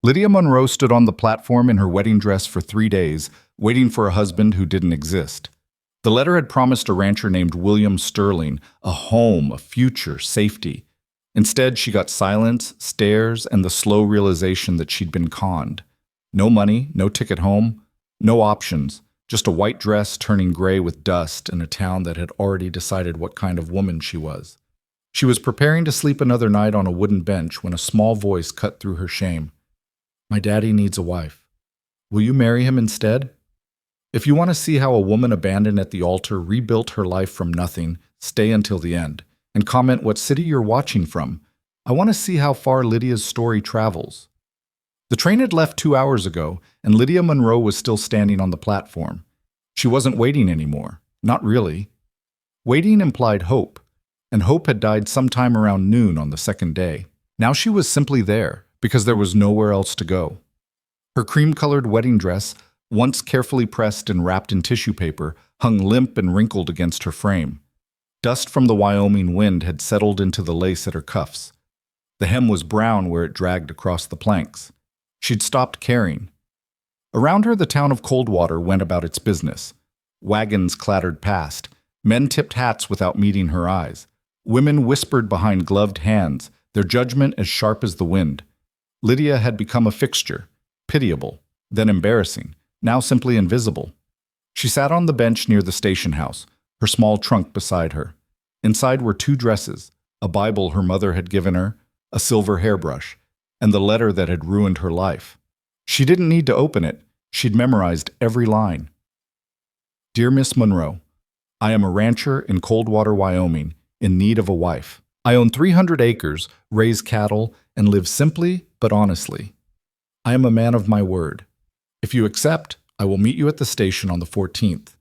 Lydia Monroe stood on the platform in her wedding dress for 3 days, waiting for a husband who didn't exist. The letter had promised a rancher named William Sterling a home, a future, safety. Instead, she got silence, stares, and the slow realization that she'd been conned. No money, no ticket home, no options, just a white dress turning gray with dust in a town that had already decided what kind of woman she was. She was preparing to sleep another night on a wooden bench when a small voice cut through her shame. "My daddy needs a wife. Will you marry him instead?" If you want to see how a woman abandoned at the altar rebuilt her life from nothing, stay until the end. And comment what city you're watching from. I want to see how far Lydia's story travels. The train had left 2 hours ago, and Lydia Monroe was still standing on the platform. She wasn't waiting anymore. Not really. Waiting implied hope, and hope had died sometime around noon on the second day. Now she was simply there, because there was nowhere else to go. Her cream-colored wedding dress, once carefully pressed and wrapped in tissue paper, hung limp and wrinkled against her frame. Dust from the Wyoming wind had settled into the lace at her cuffs. The hem was brown where it dragged across the planks. She'd stopped caring. Around her, the town of Coldwater went about its business. Wagons clattered past. Men tipped hats without meeting her eyes. Women whispered behind gloved hands, their judgment as sharp as the wind. Lydia had become a fixture, pitiable, then embarrassing, now simply invisible. She sat on the bench near the station house, her small trunk beside her. Inside were 2 dresses, a Bible her mother had given her, a silver hairbrush, and the letter that had ruined her life. She didn't need to open it. She'd memorized every line. "Dear Miss Monroe, I am a rancher in Coldwater, Wyoming, in need of a wife. I own 300 acres, raise cattle, and live simply but honestly. I am a man of my word. If you accept, I will meet you at the station on the 14th.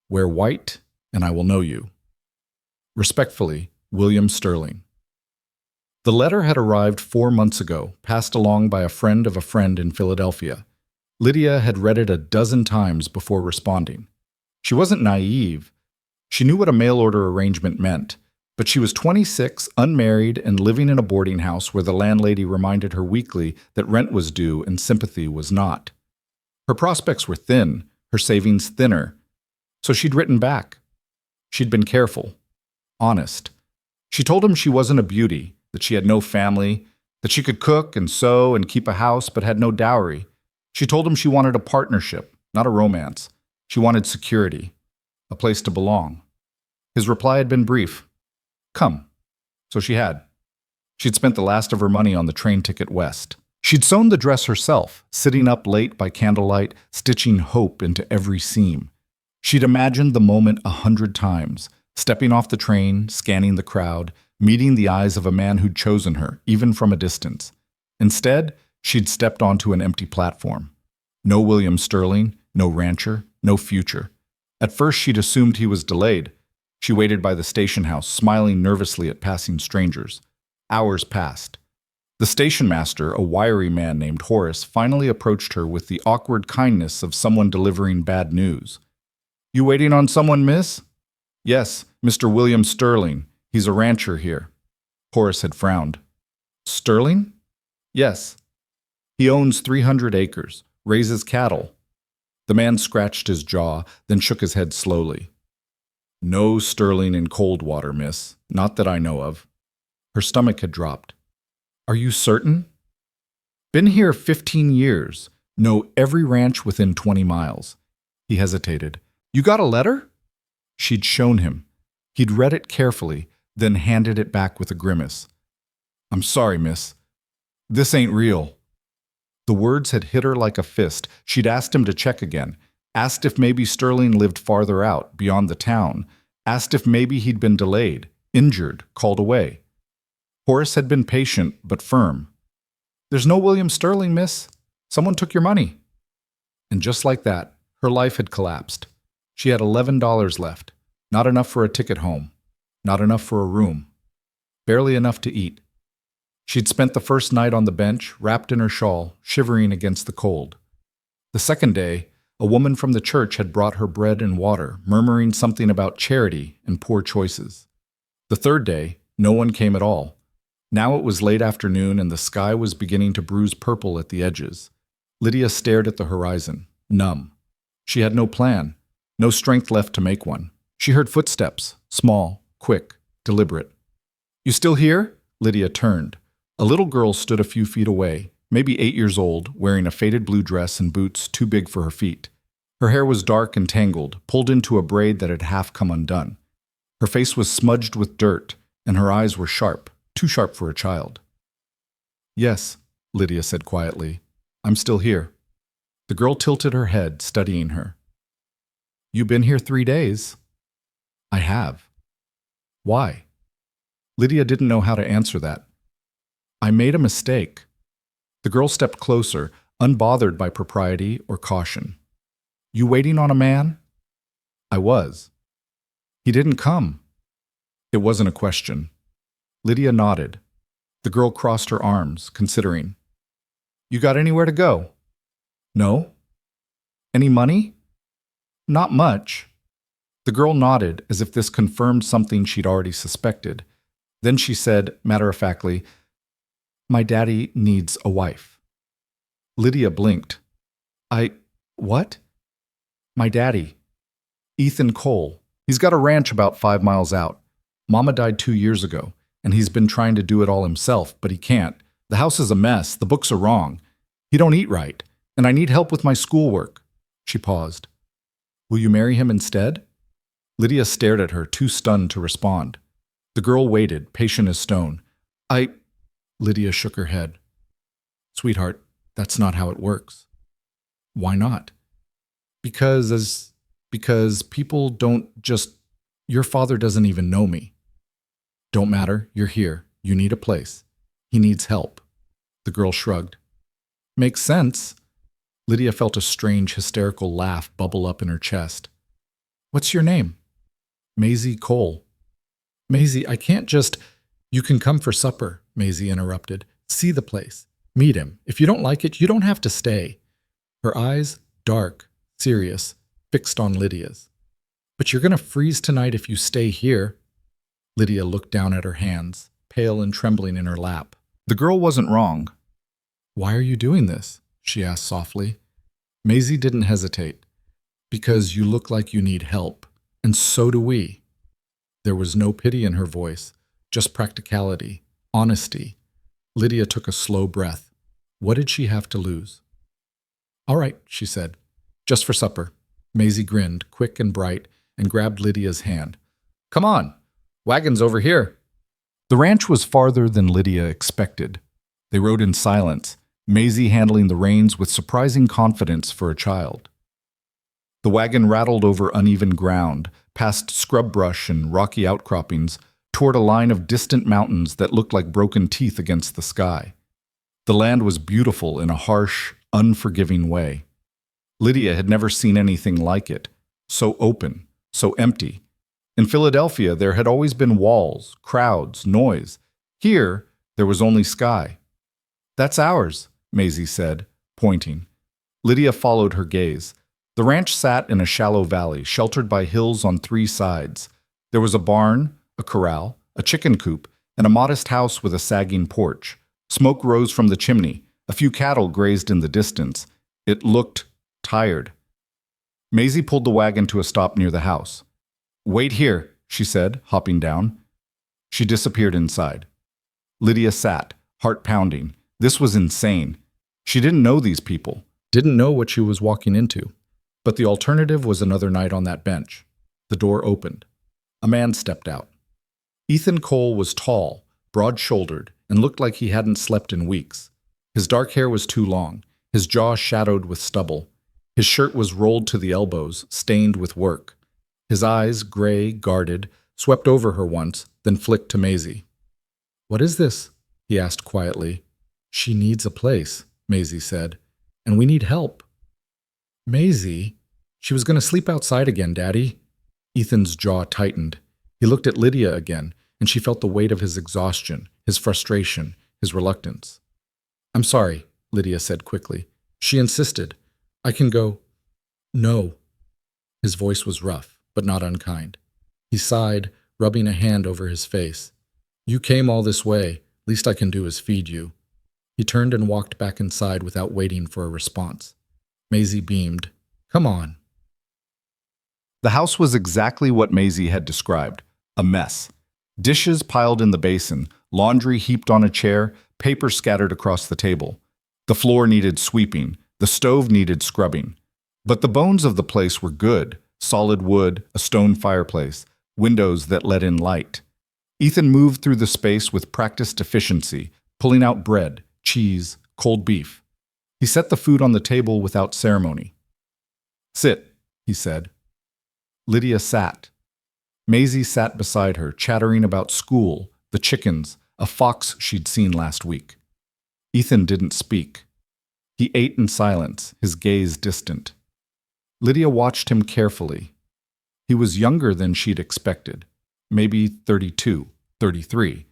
Wear white, and I will know you. Respectfully, William Sterling." The letter had arrived 4 months ago, passed along by a friend of a friend in Philadelphia. Lydia had read it a dozen times before responding. She wasn't naive. She knew what a mail-order arrangement meant, but she was 26, unmarried, and living in a boarding house where the landlady reminded her weekly that rent was due and sympathy was not. Her prospects were thin, her savings thinner, so she'd written back. She'd been careful, honest. She told him she wasn't a beauty, that she had no family, that she could cook and sew and keep a house but had no dowry. She told him she wanted a partnership, not a romance. She wanted security, a place to belong. His reply had been brief. Come. So she had. She'd spent the last of her money on the train ticket west. She'd sewn the dress herself, sitting up late by candlelight, stitching hope into every seam. She'd imagined the moment 100 times, stepping off the train, scanning the crowd, meeting the eyes of a man who'd chosen her, even from a distance. Instead, she'd stepped onto an empty platform. No William Sterling, no rancher, no future. At first, she'd assumed he was delayed. She waited by the station house, smiling nervously at passing strangers. Hours passed. The station master, a wiry man named Horace, finally approached her with the awkward kindness of someone delivering bad news. "You waiting on someone, miss?" "Yes, Mr. William Sterling. He's a rancher here." Horace had frowned. "Sterling?" "Yes. He owns 300 acres, raises cattle." The man scratched his jaw, then shook his head slowly. "No Sterling in Coldwater, miss. Not that I know of." Her stomach had dropped. "Are you certain?" "Been here 15 years. Know every ranch within 20 miles. He hesitated. "You got a letter?" She'd shown him. He'd read it carefully, then handed it back with a grimace. "I'm sorry, miss. This ain't real." The words had hit her like a fist. She'd asked him to check again, asked if maybe Sterling lived farther out, beyond the town, asked if maybe he'd been delayed, injured, called away. Horace had been patient but firm. "There's no William Sterling, miss. Someone took your money." And just like that, her life had collapsed. She had $11 left, not enough for a ticket home, not enough for a room, barely enough to eat. She'd spent the first night on the bench, wrapped in her shawl, shivering against the cold. The second day, a woman from the church had brought her bread and water, murmuring something about charity and poor choices. The third day, no one came at all. Now it was late afternoon and the sky was beginning to bruise purple at the edges. Lydia stared at the horizon, numb. She had no plan, no strength left to make one. She heard footsteps, small, quick, deliberate. "You still here?" Lydia turned. A little girl stood a few feet away, maybe 8 years old, wearing a faded blue dress and boots too big for her feet. Her hair was dark and tangled, pulled into a braid that had half come undone. Her face was smudged with dirt, and her eyes were sharp, too sharp for a child. "Yes," Lydia said quietly. "I'm still here." The girl tilted her head, studying her. "You been here 3 days?" "I have." "Why?" Lydia didn't know how to answer that. "I made a mistake." The girl stepped closer, unbothered by propriety or caution. "You waiting on a man?" "I was." "He didn't come." It wasn't a question. Lydia nodded. The girl crossed her arms, considering. "You got anywhere to go?" "No." "Any money?" "Not much." The girl nodded as if this confirmed something she'd already suspected. Then she said, matter-of-factly, "My daddy needs a wife." Lydia blinked. What?" "My daddy. Ethan Cole. He's got a ranch about 5 miles out. Mama died 2 years ago, and he's been trying to do it all himself, but he can't. The house is a mess, the books are wrong. He don't eat right, and I need help with my schoolwork." She paused. "Will you marry him instead?" Lydia stared at her, too stunned to respond. The girl waited, patient as stone. Lydia shook her head. "Sweetheart, that's not how it works." "Why not?" Because people don't just... Your father doesn't even know me." "Don't matter, you're here. You need a place. He needs help." The girl shrugged. "Makes sense." Lydia felt a strange, hysterical laugh bubble up in her chest. "What's your name?" "Maisie Cole." "Maisie, I can't just..." "You can come for supper," Maisie interrupted. "See the place. Meet him. If you don't like it, you don't have to stay." Her eyes, dark, serious, fixed on Lydia's. "But you're going to freeze tonight if you stay here." Lydia looked down at her hands, pale and trembling in her lap. The girl wasn't wrong. "Why are you doing this?" she asked softly. Maisie didn't hesitate. "Because you look like you need help, and so do we." There was no pity in her voice, just practicality, honesty. Lydia took a slow breath. What did she have to lose? "All right," she said. "Just for supper." Maisie grinned, quick and bright, and grabbed Lydia's hand. "Come on, wagon's over here." The ranch was farther than Lydia expected. They rode in silence, Maisie handling the reins with surprising confidence for a child. The wagon rattled over uneven ground, past scrub brush and rocky outcroppings, toward a line of distant mountains that looked like broken teeth against the sky. The land was beautiful in a harsh, unforgiving way. Lydia had never seen anything like it, so open, so empty. In Philadelphia, there had always been walls, crowds, noise. Here, there was only sky. "That's ours," Maisie said, pointing. Lydia followed her gaze. The ranch sat in a shallow valley, sheltered by hills on 3 sides. There was a barn, a corral, a chicken coop, and a modest house with a sagging porch. Smoke rose from the chimney. A few cattle grazed in the distance. It looked tired. Maisie pulled the wagon to a stop near the house. "Wait here," she said, hopping down. She disappeared inside. Lydia sat, heart pounding. This was insane. She didn't know these people, didn't know what she was walking into. But the alternative was another night on that bench. The door opened. A man stepped out. Ethan Cole was tall, broad-shouldered, and looked like he hadn't slept in weeks. His dark hair was too long, his jaw shadowed with stubble. His shirt was rolled to the elbows, stained with work. His eyes, gray, guarded, swept over her once, then flicked to Maisie. "What is this?" he asked quietly. "She needs a place," Maisie said, "and we need help." "Maisie? She was going to sleep outside again, Daddy." Ethan's jaw tightened. He looked at Lydia again, and she felt the weight of his exhaustion, his frustration, his reluctance. "I'm sorry," Lydia said quickly. "She insisted. I can go." "No." His voice was rough, but not unkind. He sighed, rubbing a hand over his face. "You came all this way. Least I can do is feed you." He turned and walked back inside without waiting for a response. Maisie beamed. "Come on." The house was exactly what Maisie had described, a mess. Dishes piled in the basin, laundry heaped on a chair, paper scattered across the table. The floor needed sweeping, the stove needed scrubbing. But the bones of the place were good: solid wood, a stone fireplace, windows that let in light. Ethan moved through the space with practiced efficiency, pulling out bread, cheese, cold beef. He set the food on the table without ceremony. "Sit," he said. Lydia sat. Maisie sat beside her, chattering about school, the chickens, a fox she'd seen last week. Ethan didn't speak. He ate in silence, his gaze distant. Lydia watched him carefully. He was younger than she'd expected, maybe 32, 33.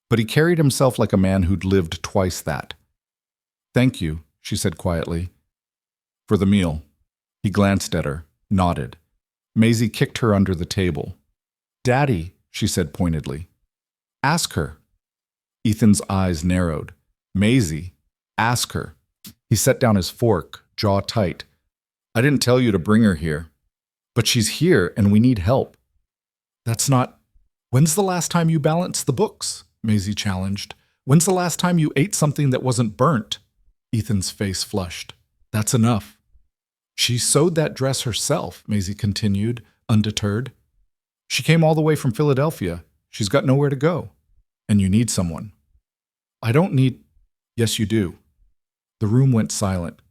But he carried himself like a man who'd lived twice that. "Thank you," she said quietly. "For the meal." He glanced at her, nodded. Maisie kicked her under the table. "Daddy," she said pointedly. "Ask her." Ethan's eyes narrowed. "Maisie, ask her." He set down his fork, jaw tight. "I didn't tell you to bring her here. But she's here and we need help." "That's not—" "When's the last time you balanced the books?" Maisie challenged. "When's the last time you ate something that wasn't burnt?" Ethan's face flushed. "That's enough." "She sewed that dress herself," Maisie continued, undeterred. "She came all the way from Philadelphia. She's got nowhere to go. And you need someone." "I don't need—" "Yes, you do." The room went silent.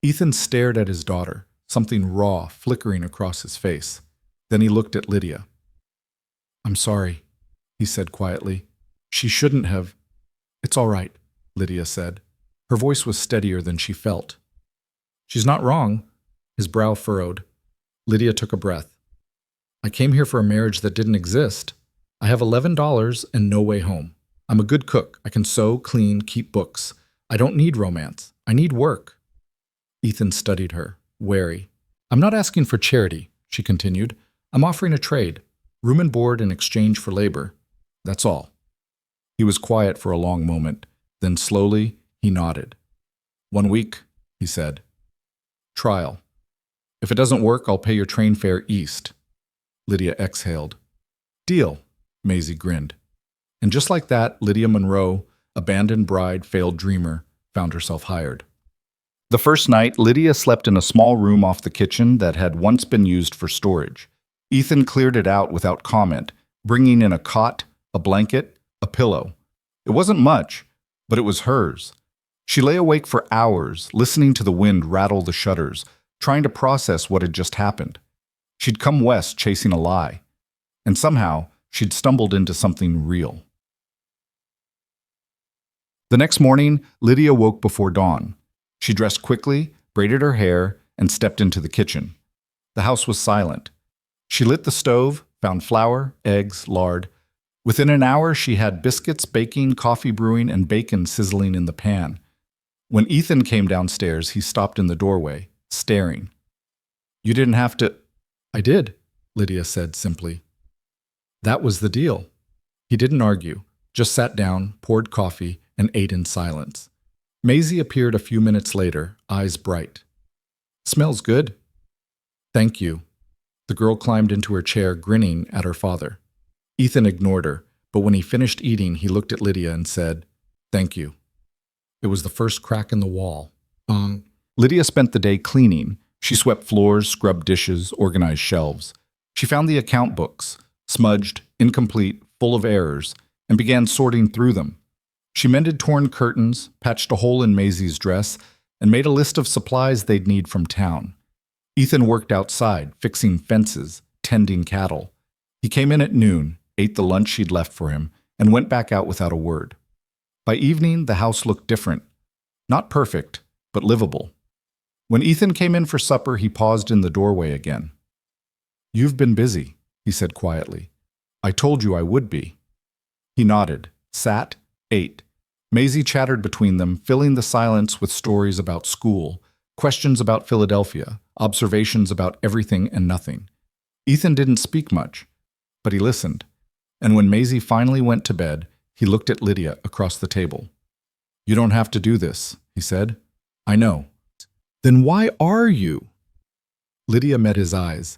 Ethan stared at his daughter, something raw flickering across his face. Then he looked at Lydia. "I'm sorry," he said quietly. "She shouldn't have—" "It's all right," Lydia said. Her voice was steadier than she felt. "She's not wrong." His brow furrowed. Lydia took a breath. "I came here for a marriage that didn't exist. I have $11 and no way home. I'm a good cook. I can sew, clean, keep books. I don't need romance. I need work." Ethan studied her, wary. "I'm not asking for charity," she continued. "I'm offering a trade. Room and board in exchange for labor. That's all." He was quiet for a long moment. Then slowly, he nodded. "1 week," he said. "Trial. If it doesn't work, I'll pay your train fare east." Lydia exhaled. "Deal," Maisie grinned. And just like that, Lydia Monroe, abandoned bride, failed dreamer, found herself hired. The first night, Lydia slept in a small room off the kitchen that had once been used for storage. Ethan cleared it out without comment, bringing in a cot, a blanket, a pillow. It wasn't much, but it was hers. She lay awake for hours, listening to the wind rattle the shutters, trying to process what had just happened. She'd come west chasing a lie, and somehow she'd stumbled into something real. The next morning, Lydia woke before dawn. She dressed quickly, braided her hair, and stepped into the kitchen. The house was silent. She lit the stove, found flour, eggs, lard. Within an hour, she had biscuits baking, coffee brewing, and bacon sizzling in the pan. When Ethan came downstairs, he stopped in the doorway, staring. "You didn't have to—" "I did," Lydia said simply. That was the deal. He didn't argue, just sat down, poured coffee, and ate in silence. Maisie appeared a few minutes later, eyes bright. "Smells good." "Thank you." The girl climbed into her chair, grinning at her father. Ethan ignored her, but when he finished eating, he looked at Lydia and said, "Thank you." It was the first crack in the wall. Lydia spent the day cleaning. She swept floors, scrubbed dishes, organized shelves. She found the account books, smudged, incomplete, full of errors, and began sorting through them. She mended torn curtains, patched a hole in Maisie's dress, and made a list of supplies they'd need from town. Ethan worked outside, fixing fences, tending cattle. He came in at noon, ate the lunch she'd left for him, and went back out without a word. By evening, the house looked different. Not perfect, but livable. When Ethan came in for supper, he paused in the doorway again. "You've been busy," he said quietly. "I told you I would be." He nodded, sat, ate. Maisie chattered between them, filling the silence with stories about school, questions about Philadelphia, observations about everything and nothing. Ethan didn't speak much, but he listened. And when Maisie finally went to bed, He looked at Lydia across the table. You don't have to do this, he said. I know. Then why are you? Lydia met his eyes.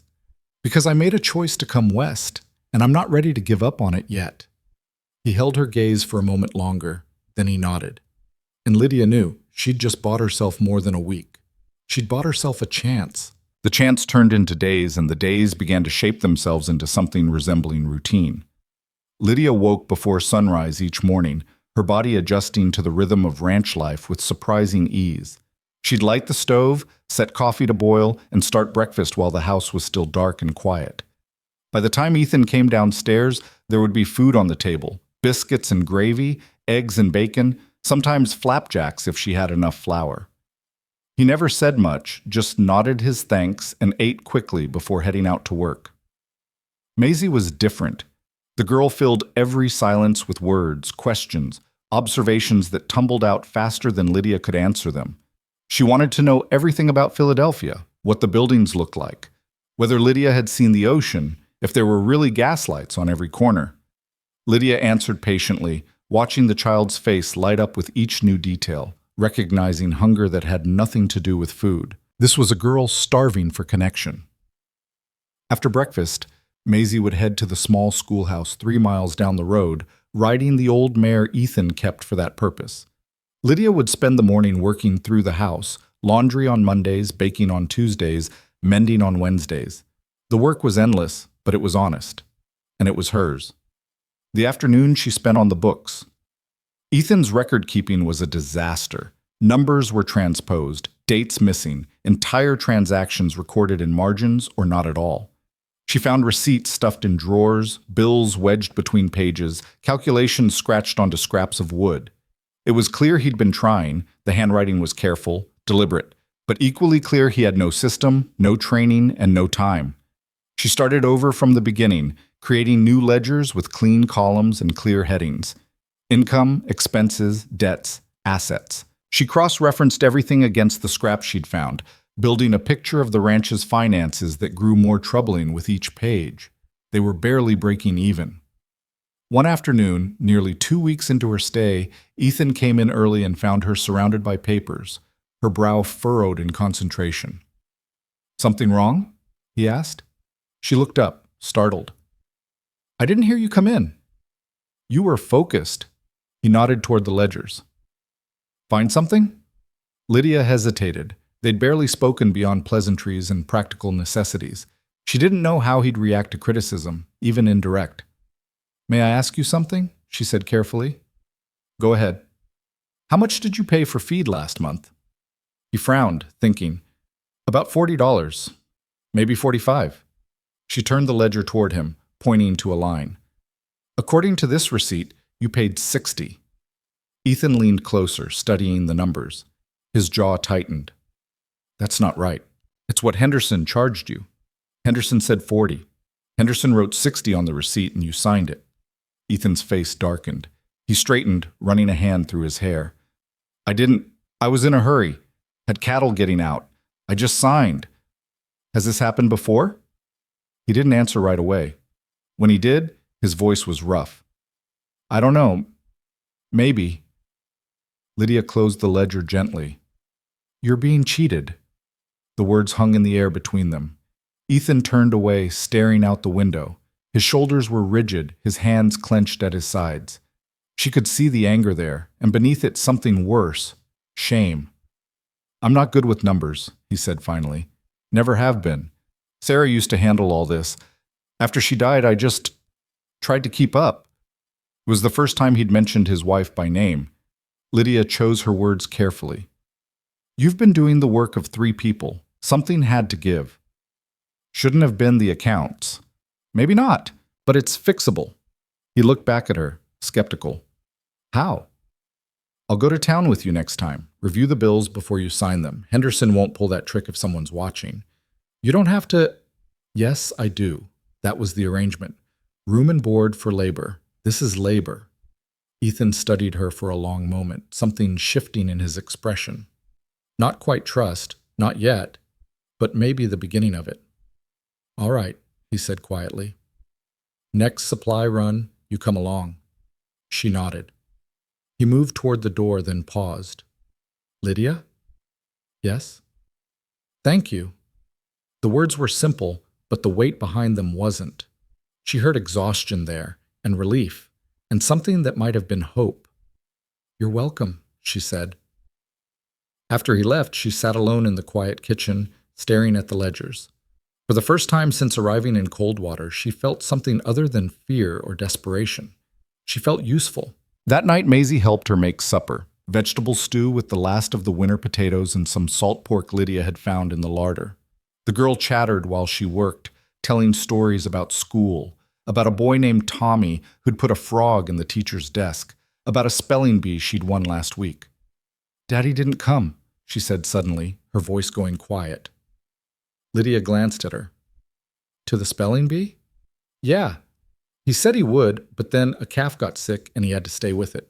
Because I made a choice to come west, and I'm not ready to give up on it yet. He held her gaze for a moment longer, then he nodded. And Lydia knew she'd just bought herself more than a week. She'd bought herself a chance. The chance turned into days, and the days began to shape themselves into something resembling routine. Lydia woke before sunrise each morning, her body adjusting to the rhythm of ranch life with surprising ease. She'd light the stove, set coffee to boil, and start breakfast while the house was still dark and quiet. By the time Ethan came downstairs, there would be food on the table, biscuits and gravy, eggs and bacon, sometimes flapjacks if she had enough flour. He never said much, just nodded his thanks and ate quickly before heading out to work. Maisie was different. The girl filled every silence with words, questions, observations that tumbled out faster than Lydia could answer them. She wanted to know everything about Philadelphia, what the buildings looked like, whether Lydia had seen the ocean, if there were really gas lights on every corner. Lydia answered patiently, watching the child's face light up with each new detail, recognizing hunger that had nothing to do with food. This was a girl starving for connection. After breakfast, Maisie would head to the small schoolhouse 3 miles down the road, riding the old mare Ethan kept for that purpose. Lydia would spend the morning working through the house, laundry on Mondays, baking on Tuesdays, mending on Wednesdays. The work was endless, but it was honest. And it was hers. The afternoon she spent on the books. Ethan's record-keeping was a disaster. Numbers were transposed, dates missing, entire transactions recorded in margins or not at all. She found receipts stuffed in drawers, bills wedged between pages, calculations scratched onto scraps of wood. It was clear he'd been trying, the handwriting was careful, deliberate, but equally clear he had no system, no training, and no time. She started over from the beginning, creating new ledgers with clean columns and clear headings. Income, expenses, debts, assets. She cross-referenced everything against the scraps she'd found, building a picture of the ranch's finances that grew more troubling with each page. They were barely breaking even. One afternoon, nearly 2 weeks into her stay, Ethan came in early and found her surrounded by papers, her brow furrowed in concentration. "Something wrong?" he asked. She looked up, startled. "I didn't hear you come in." "You were focused." He nodded toward the ledgers. "Find something?" Lydia hesitated. They'd barely spoken beyond pleasantries and practical necessities. She didn't know how he'd react to criticism, even indirect. "May I ask you something?" she said carefully. "Go ahead." "How much did you pay for feed last month?" He frowned, thinking. "About $40. Maybe 45. She turned the ledger toward him, pointing to a line. "According to this receipt, you paid 60. Ethan leaned closer, studying the numbers. His jaw tightened. "That's not right. It's what Henderson charged you. Henderson said 40. Henderson wrote 60 on the receipt and you signed it." Ethan's face darkened. He straightened, running a hand through his hair. I was in a hurry. Had cattle getting out. I just signed. Has this happened before?" He didn't answer right away. When he did, his voice was rough. "I don't know. Maybe." Lydia closed the ledger gently. "You're being cheated." The words hung in the air between them. Ethan turned away, staring out the window. His shoulders were rigid, his hands clenched at his sides. She could see the anger there, and beneath it something worse, shame. "I'm not good with numbers," he said finally. "Never have been. Sarah used to handle all this. After she died, I just tried to keep up." It was the first time he'd mentioned his wife by name. Lydia chose her words carefully. "You've been doing the work of 3 people. Something had to give. Shouldn't have been the accounts. Maybe not, but it's fixable." He looked back at her, skeptical. "How?" "I'll go to town with you next time. Review the bills before you sign them. Henderson won't pull that trick if someone's watching. You don't have to—" "Yes, I do. That was the arrangement. Room and board for labor. This is labor." Ethan studied her for a long moment, something shifting in his expression. Not quite trust, not yet, but maybe the beginning of it. "All right," he said quietly. "Next supply run, you come along." She nodded. He moved toward the door, then paused. Lydia? Yes? Thank you. The words were simple, but the weight behind them wasn't. She heard exhaustion there, and relief, and something that might have been hope. You're welcome, she said. After he left, she sat alone in the quiet kitchen, staring at the ledgers. For the first time since arriving in Coldwater, she felt something other than fear or desperation. She felt useful. That night, Maisie helped her make supper, vegetable stew with the last of the winter potatoes and some salt pork Lydia had found in the larder. The girl chattered while she worked, telling stories about school, about a boy named Tommy who'd put a frog in the teacher's desk, about a spelling bee she'd won last week. Daddy didn't come, she said suddenly, her voice going quiet. Lydia glanced at her. To the spelling bee? Yeah. He said he would, but then a calf got sick and he had to stay with it.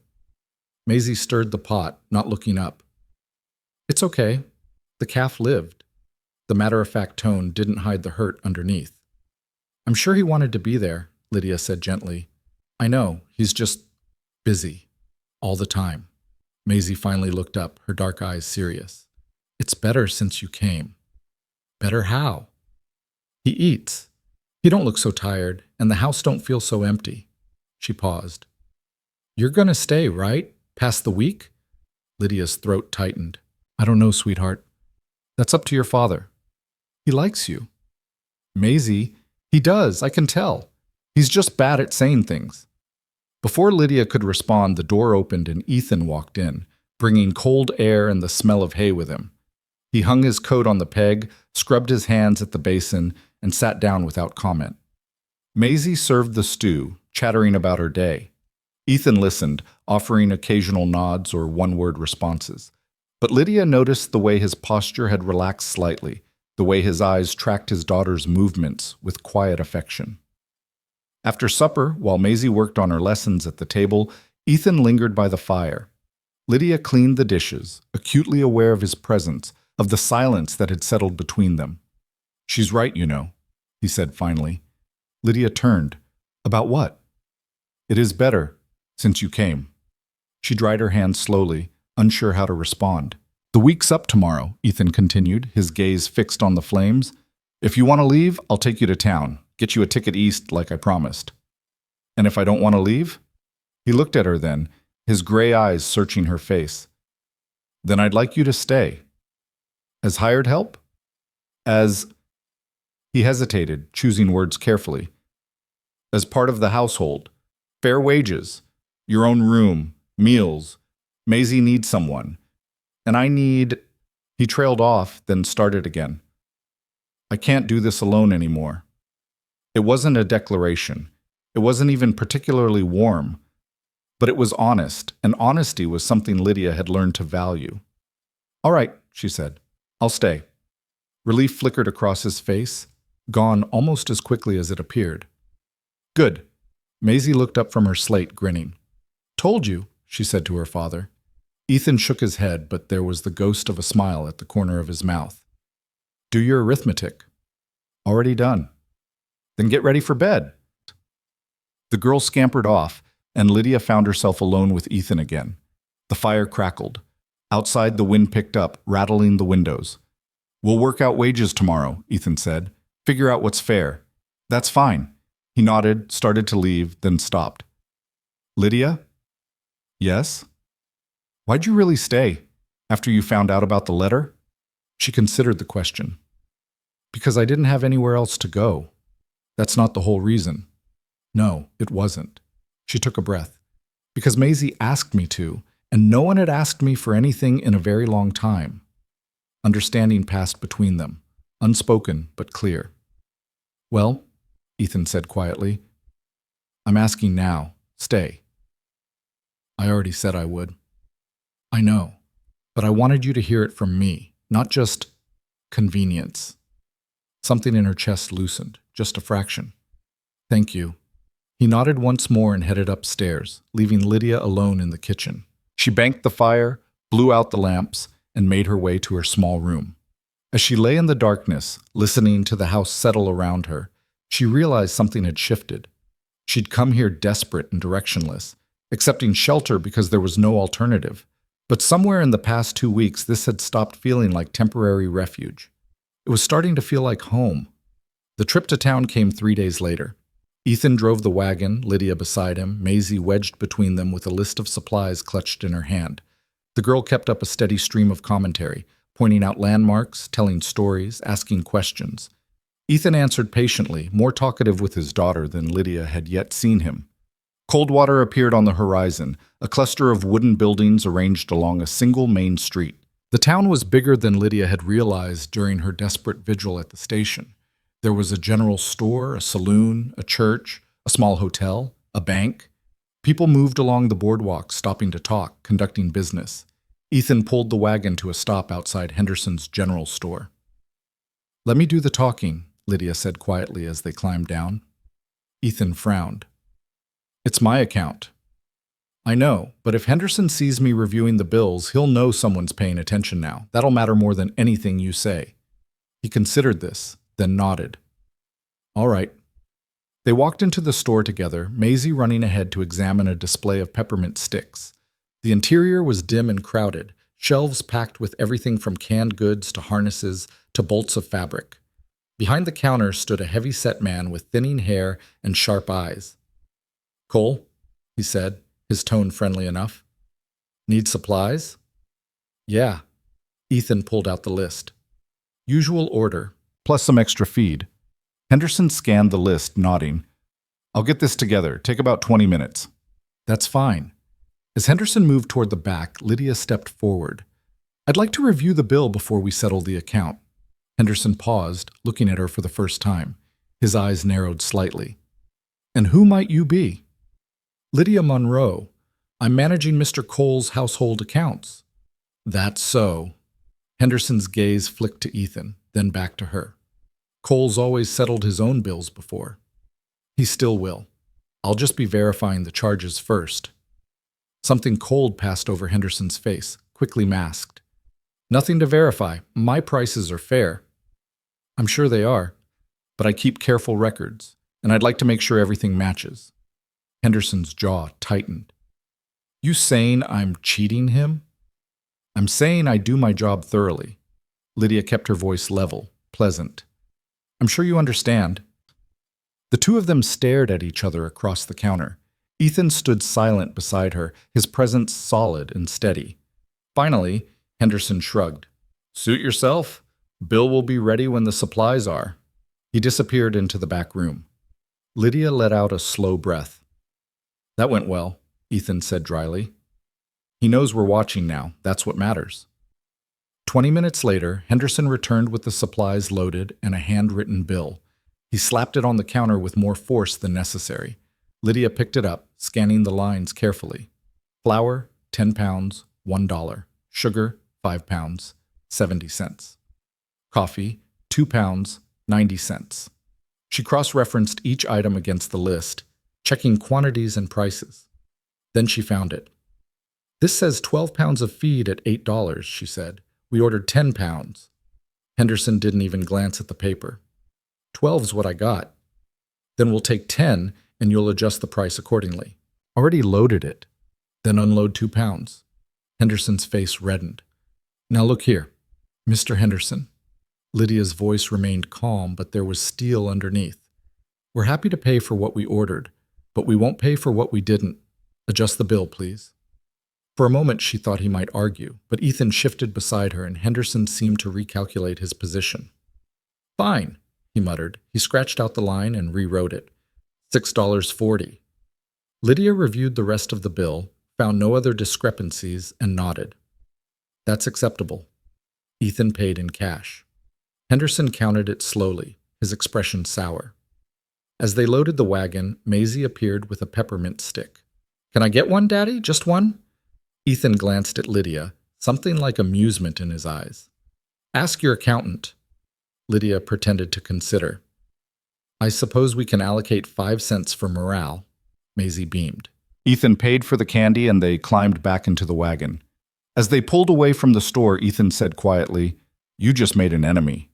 Maisie stirred the pot, not looking up. It's okay. The calf lived. The matter-of-fact tone didn't hide the hurt underneath. I'm sure he wanted to be there, Lydia said gently. I know, he's just busy. All the time. Maisie finally looked up, her dark eyes serious. It's better since you came. Better how? He eats. He don't look so tired, and the house don't feel so empty. She paused. You're gonna stay, right? Past the week? Lydia's throat tightened. I don't know, sweetheart. That's up to your father. He likes you. Maisie, he does, I can tell. He's just bad at saying things. Before Lydia could respond, the door opened and Ethan walked in, bringing cold air and the smell of hay with him. He hung his coat on the peg, scrubbed his hands at the basin, and sat down without comment. Maisie served the stew, chattering about her day. Ethan listened, offering occasional nods or one-word responses. But Lydia noticed the way his posture had relaxed slightly, the way his eyes tracked his daughter's movements with quiet affection. After supper, while Maisie worked on her lessons at the table, Ethan lingered by the fire. Lydia cleaned the dishes, acutely aware of his presence, of the silence that had settled between them. She's right, you know, he said finally. Lydia turned. About what? It is better, since you came. She dried her hands slowly, unsure how to respond. The week's up tomorrow, Ethan continued, his gaze fixed on the flames. If you want to leave, I'll take you to town, get you a ticket east like I promised. And if I don't want to leave? He looked at her then, his gray eyes searching her face. Then I'd like you to stay. As hired help? As... He hesitated, choosing words carefully. As part of the household. Fair wages. Your own room. Meals. Maisie needs someone. And I need... He trailed off, then started again. I can't do this alone anymore. It wasn't a declaration. It wasn't even particularly warm. But it was honest, and honesty was something Lydia had learned to value. All right, she said. I'll stay. Relief flickered across his face, gone almost as quickly as it appeared. Good. Maisie looked up from her slate, grinning. Told you, she said to her father. Ethan shook his head, but there was the ghost of a smile at the corner of his mouth. Do your arithmetic. Already done. Then get ready for bed. The girl scampered off, and Lydia found herself alone with Ethan again. The fire crackled. Outside, the wind picked up, rattling the windows. We'll work out wages tomorrow, Ethan said. Figure out what's fair. That's fine. He nodded, started to leave, then stopped. Lydia? Yes? Why'd you really stay? After you found out about the letter? She considered the question. Because I didn't have anywhere else to go. That's not the whole reason. No, it wasn't. She took a breath. Because Maisie asked me to, and no one had asked me for anything in a very long time. Understanding passed between them, unspoken but clear. Well, Ethan said quietly, I'm asking now. Stay. I already said I would. I know, but I wanted you to hear it from me, not just convenience. Something in her chest loosened, just a fraction. Thank you. He nodded once more and headed upstairs, leaving Lydia alone in the kitchen. She banked the fire, blew out the lamps, and made her way to her small room. As she lay in the darkness, listening to the house settle around her, she realized something had shifted. She'd come here desperate and directionless, accepting shelter because there was no alternative. But somewhere in the past 2 weeks, this had stopped feeling like temporary refuge. It was starting to feel like home. The trip to town came 3 days later. Ethan drove the wagon, Lydia beside him, Maisie wedged between them with a list of supplies clutched in her hand. The girl kept up a steady stream of commentary, pointing out landmarks, telling stories, asking questions. Ethan answered patiently, more talkative with his daughter than Lydia had yet seen him. Coldwater appeared on the horizon, a cluster of wooden buildings arranged along a single main street. The town was bigger than Lydia had realized during her desperate vigil at the station. There was a general store, a saloon, a church, a small hotel, a bank. People moved along the boardwalk, stopping to talk, conducting business. Ethan pulled the wagon to a stop outside Henderson's general store. "Let me do the talking," Lydia said quietly as they climbed down. Ethan frowned. "It's my account." "I know, but if Henderson sees me reviewing the bills, he'll know someone's paying attention now. That'll matter more than anything you say." He considered this, then nodded. "All right." They walked into the store together, Maisie running ahead to examine a display of peppermint sticks. The interior was dim and crowded, shelves packed with everything from canned goods to harnesses to bolts of fabric. Behind the counter stood a heavy-set man with thinning hair and sharp eyes. "Cole," he said, his tone friendly enough. "Need supplies?" "Yeah." Ethan pulled out the list. "Usual order, plus some extra feed." Henderson scanned the list, nodding. "I'll get this together. Take about 20 minutes. "That's fine." As Henderson moved toward the back, Lydia stepped forward. "I'd like to review the bill before we settle the account." Henderson paused, looking at her for the first time. His eyes narrowed slightly. "And who might you be?" "Lydia Monroe. I'm managing Mr. Cole's household accounts." "That's so." Henderson's gaze flicked to Ethan, then back to her. "Cole's always settled his own bills before." "He still will. I'll just be verifying the charges first." Something cold passed over Henderson's face, quickly masked. "Nothing to verify. My prices are fair." "I'm sure they are, but I keep careful records, and I'd like to make sure everything matches." Henderson's jaw tightened. "You saying I'm cheating him?" "I'm saying I do my job thoroughly." Lydia kept her voice level, pleasant. "I'm sure you understand." The two of them stared at each other across the counter. Ethan stood silent beside her, his presence solid and steady. Finally, Henderson shrugged. "Suit yourself. Bill will be ready when the supplies are." He disappeared into the back room. Lydia let out a slow breath. "That went well," Ethan said dryly. "He knows we're watching now. That's what matters." 20 minutes later, Henderson returned with the supplies loaded and a handwritten bill. He slapped it on the counter with more force than necessary. Lydia picked it up, scanning the lines carefully. Flour, 10 pounds, $1. Sugar, 5 pounds, 70 cents. Coffee, 2 pounds, 90 cents. She cross-referenced each item against the list, checking quantities and prices. Then she found it. "This says 12 pounds of feed at $8, she said. "We ordered 10 pounds. Henderson didn't even glance at the paper. "12's what I got." "Then we'll take 10 and you'll adjust the price accordingly." "Already loaded it." "Then unload 2 pounds. Henderson's face reddened. "Now look here, Mr. Henderson." Lydia's voice remained calm, but there was steel underneath. "We're happy to pay for what we ordered, but we won't pay for what we didn't. Adjust the bill, please." For a moment she thought he might argue, but Ethan shifted beside her and Henderson seemed to recalculate his position. "Fine," he muttered. He scratched out the line and rewrote it. $6.40. Lydia reviewed the rest of the bill, found no other discrepancies, and nodded. "That's acceptable." Ethan paid in cash. Henderson counted it slowly, his expression sour. As they loaded the wagon, Maisie appeared with a peppermint stick. "Can I get one, Daddy? Just one?" Ethan glanced at Lydia, something like amusement in his eyes. "Ask your accountant." Lydia pretended to consider. "I suppose we can allocate 5 cents for morale." Maisie beamed. Ethan paid for the candy and they climbed back into the wagon. As they pulled away from the store, Ethan said quietly, "You just made an enemy."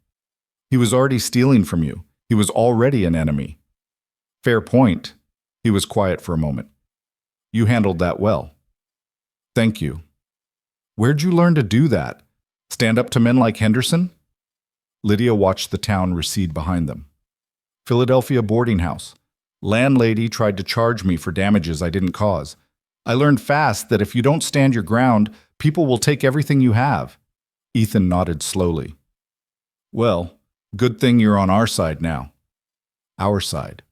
"He was already stealing from you. He was already an enemy." "Fair point." He was quiet for a moment. You handled that well. Thank you. Where'd you learn to do that? Stand up to men like Henderson? Lydia watched the town recede behind them. Philadelphia boarding house. Landlady tried to charge me for damages I didn't cause. I learned fast that if you don't stand your ground, people will take everything you have. Ethan nodded slowly. Well, good thing you're on our side now. Our side.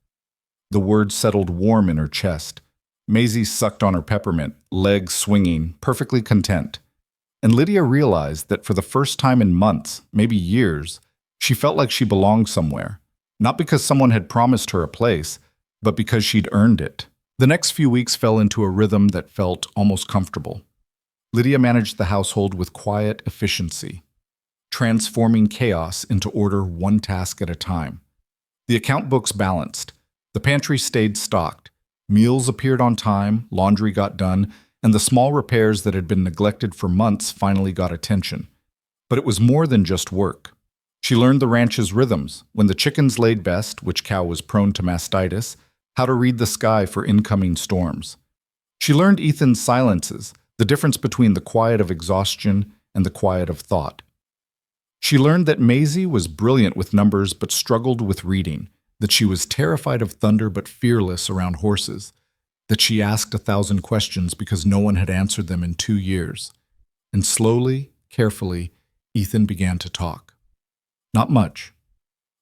The word settled warm in her chest. Maisie sucked on her peppermint, legs swinging, perfectly content. And Lydia realized that for the first time in months, maybe years, she felt like she belonged somewhere. Not because someone had promised her a place, but because she'd earned it. The next few weeks fell into a rhythm that felt almost comfortable. Lydia managed the household with quiet efficiency, transforming chaos into order one task at a time. The account books balanced. The pantry stayed stocked. Meals appeared on time, laundry got done, and the small repairs that had been neglected for months finally got attention. But it was more than just work. She learned the ranch's rhythms, when the chickens laid best, which cow was prone to mastitis, how to read the sky for incoming storms. She learned Ethan's silences, the difference between the quiet of exhaustion and the quiet of thought. She learned that Maisie was brilliant with numbers but struggled with reading, that she was terrified of thunder but fearless around horses, that she asked 1,000 questions because no one had answered them in 2 years. And slowly, carefully, Ethan began to talk. Not much,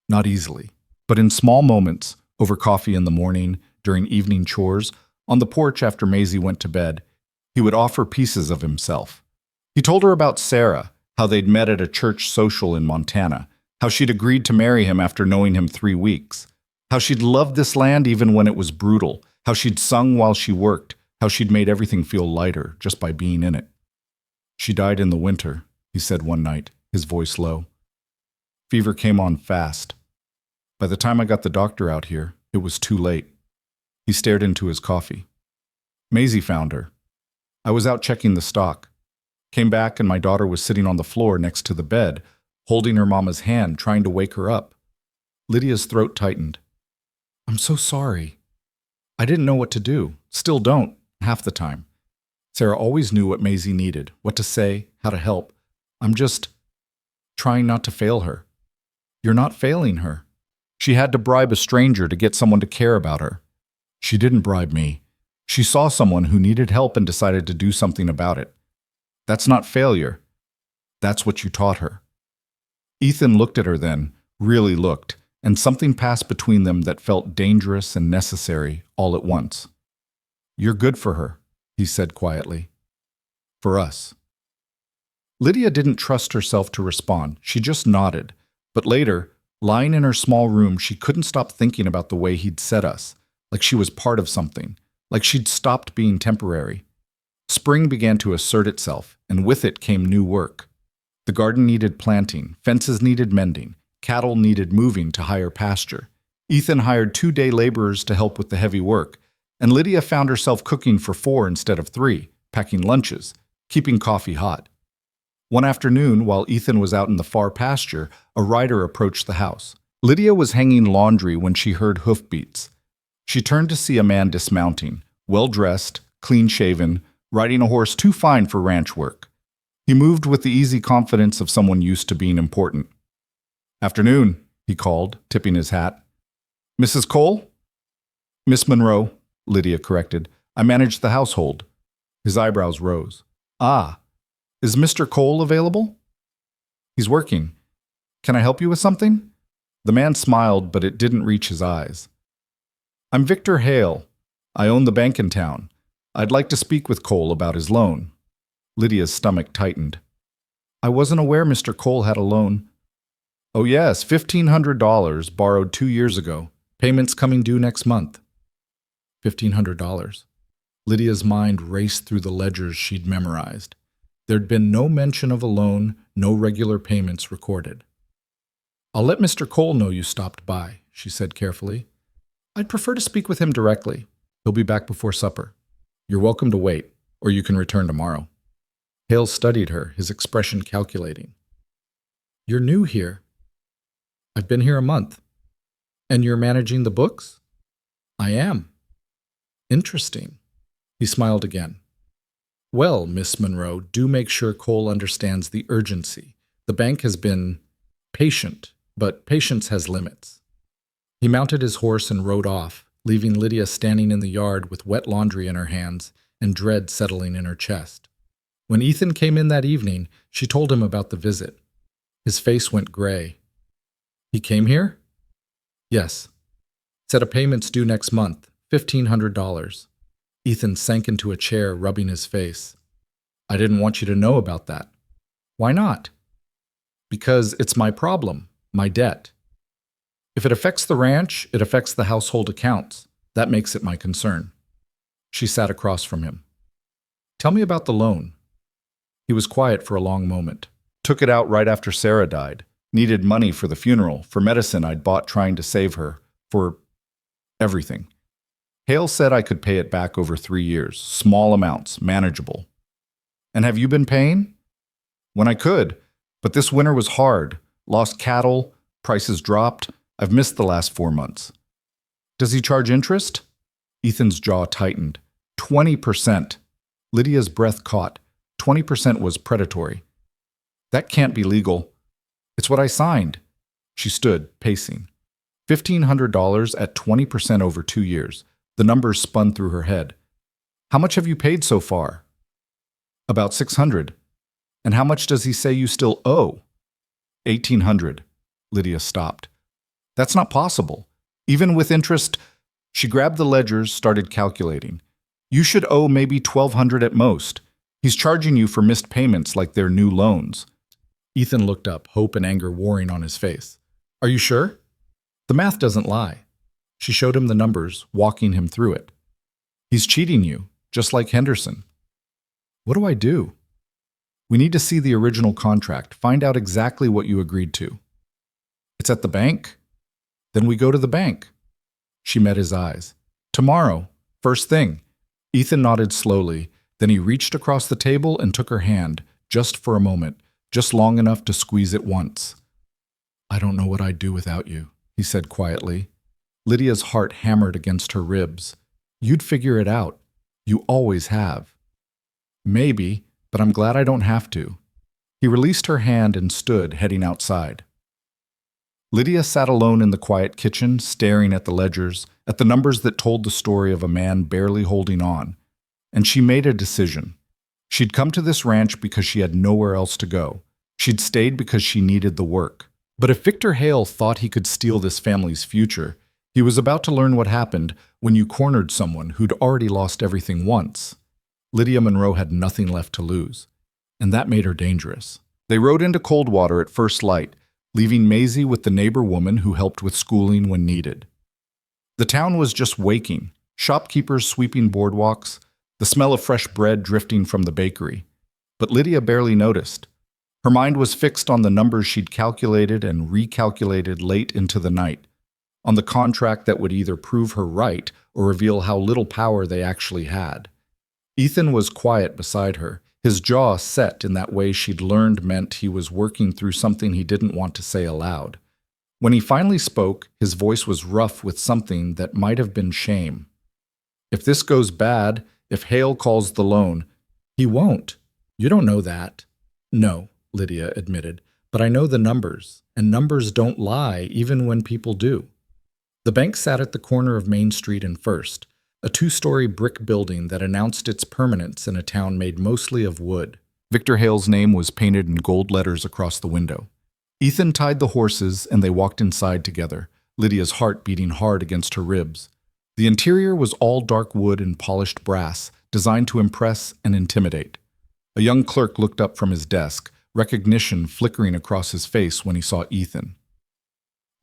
not easily, but in small moments, over coffee in the morning, during evening chores, on the porch after Maisie went to bed, he would offer pieces of himself. He told her about Sarah, how they'd met at a church social in Montana, how she'd agreed to marry him after knowing him 3 weeks, how she'd loved this land even when it was brutal, how she'd sung while she worked, how she'd made everything feel lighter just by being in it. She died in the winter, he said one night, his voice low. Fever came on fast. By the time I got the doctor out here, it was too late. He stared into his coffee. Maisie found her. I was out checking the stock. Came back and my daughter was sitting on the floor next to the bed, holding her mama's hand, trying to wake her up. Lydia's throat tightened. I'm so sorry. I didn't know what to do. Still don't, half the time. Sarah always knew what Maisie needed, what to say, how to help. I'm just trying not to fail her. You're not failing her. She had to bribe a stranger to get someone to care about her. She didn't bribe me. She saw someone who needed help and decided to do something about it. That's not failure. That's what you taught her. Ethan looked at her then, really looked, and something passed between them that felt dangerous and necessary all at once. You're good for her, he said quietly. For us. Lydia didn't trust herself to respond. She just nodded. But later, lying in her small room, she couldn't stop thinking about the way he'd set us, like she was part of something, like she'd stopped being temporary. Spring began to assert itself, and with it came new work. The garden needed planting, fences needed mending, cattle needed moving to higher pasture. Ethan hired 2-day laborers to help with the heavy work, and Lydia found herself cooking for 4 instead of 3, packing lunches, keeping coffee hot. One afternoon, while Ethan was out in the far pasture, a rider approached the house. Lydia was hanging laundry when she heard hoofbeats. She turned to see a man dismounting, well-dressed, clean-shaven, riding a horse too fine for ranch work. He moved with the easy confidence of someone used to being important. Afternoon, he called, tipping his hat. Mrs. Cole? Miss Monroe, Lydia corrected. I manage the household. His eyebrows rose. Ah, is Mr. Cole available? He's working. Can I help you with something? The man smiled, but it didn't reach his eyes. I'm Victor Hale. I own the bank in town. I'd like to speak with Cole about his loan. Lydia's stomach tightened. I wasn't aware Mr. Cole had a loan. Oh yes, $1,500 borrowed 2 years ago. Payments coming due next month. $1,500. Lydia's mind raced through the ledgers she'd memorized. There'd been no mention of a loan, no regular payments recorded. I'll let Mr. Cole know you stopped by, she said carefully. I'd prefer to speak with him directly. He'll be back before supper. You're welcome to wait, or you can return tomorrow. Hale studied her, his expression calculating. You're new here. I've been here a month. And you're managing the books? I am. Interesting. He smiled again. Well, Miss Monroe, do make sure Cole understands the urgency. The bank has been patient, but patience has limits. He mounted his horse and rode off, leaving Lydia standing in the yard with wet laundry in her hands and dread settling in her chest. When Ethan came in that evening, she told him about the visit. His face went gray. He came here? Yes. Said a payment's due next month, $1,500. Ethan sank into a chair, rubbing his face. I didn't want you to know about that. Why not? Because it's my problem, my debt. If it affects the ranch, it affects the household accounts. That makes it my concern. She sat across from him. Tell me about the loan. He was quiet for a long moment. Took it out right after Sarah died. Needed money for the funeral, for medicine I'd bought trying to save her, for everything. Hale said I could pay it back over 3 years, small amounts, manageable. And have you been paying? When I could, but this winter was hard. Lost cattle, prices dropped. I've missed the last 4 months. Does he charge interest? Ethan's jaw tightened. 20%. Lydia's breath caught. 20% was predatory. That can't be legal. It's what I signed. She stood, pacing. $1,500 at 20% over 2 years. The numbers spun through her head. How much have you paid so far? About $600. And how much does he say you still owe? $1,800. Lydia stopped. That's not possible. Even with interest, she grabbed the ledgers, started calculating. You should owe maybe $1,200 at most. He's charging you for missed payments like they're new loans. Ethan looked up, hope and anger warring on his face. Are you sure? The math doesn't lie. She showed him the numbers, walking him through it. He's cheating you, just like Henderson. What do I do? We need to see the original contract, find out exactly what you agreed to. It's at the bank? Then we go to the bank. She met his eyes. Tomorrow, first thing. Ethan nodded slowly, then he reached across the table and took her hand, just for a moment, just long enough to squeeze it once. I don't know what I'd do without you, he said quietly. Lydia's heart hammered against her ribs. You'd figure it out. You always have. Maybe, but I'm glad I don't have to. He released her hand and stood, heading outside. Lydia sat alone in the quiet kitchen, staring at the ledgers, at the numbers that told the story of a man barely holding on. And she made a decision. She'd come to this ranch because she had nowhere else to go. She'd stayed because she needed the work. But if Victor Hale thought he could steal this family's future, he was about to learn what happened when you cornered someone who'd already lost everything once. Lydia Monroe had nothing left to lose, and that made her dangerous. They rode into Coldwater at first light, leaving Maisie with the neighbor woman who helped with schooling when needed. The town was just waking, shopkeepers sweeping boardwalks, the smell of fresh bread drifting from the bakery. But Lydia barely noticed. Her mind was fixed on the numbers she'd calculated and recalculated late into the night, on the contract that would either prove her right or reveal how little power they actually had. Ethan was quiet beside her, his jaw set in that way she'd learned meant he was working through something he didn't want to say aloud. When he finally spoke, his voice was rough with something that might have been shame. If this goes bad, if Hale calls the loan, he won't. You don't know that. No, Lydia admitted, but I know the numbers, and numbers don't lie even when people do. The bank sat at the corner of Main Street and First, a 2-story brick building that announced its permanence in a town made mostly of wood. Victor Hale's name was painted in gold letters across the window. Ethan tied the horses and they walked inside together, Lydia's heart beating hard against her ribs. The interior was all dark wood and polished brass, designed to impress and intimidate. A young clerk looked up from his desk, recognition flickering across his face when he saw Ethan.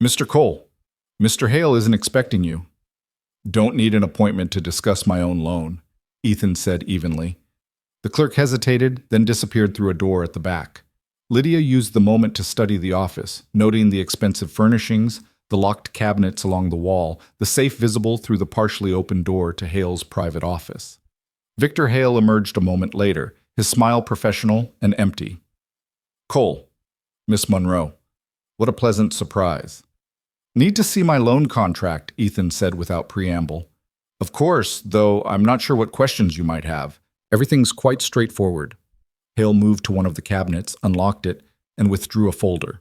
Mr. Cole, Mr. Hale isn't expecting you. Don't need an appointment to discuss my own loan, Ethan said evenly. The clerk hesitated, then disappeared through a door at the back. Lydia used the moment to study the office, noting the expensive furnishings, the locked cabinets along the wall, the safe visible through the partially open door to Hale's private office. Victor Hale emerged a moment later, his smile professional and empty. Cole, Miss Monroe, what a pleasant surprise. Need to see my loan contract, Ethan said without preamble. Of course, though I'm not sure what questions you might have. Everything's quite straightforward. Hale moved to one of the cabinets, unlocked it, and withdrew a folder.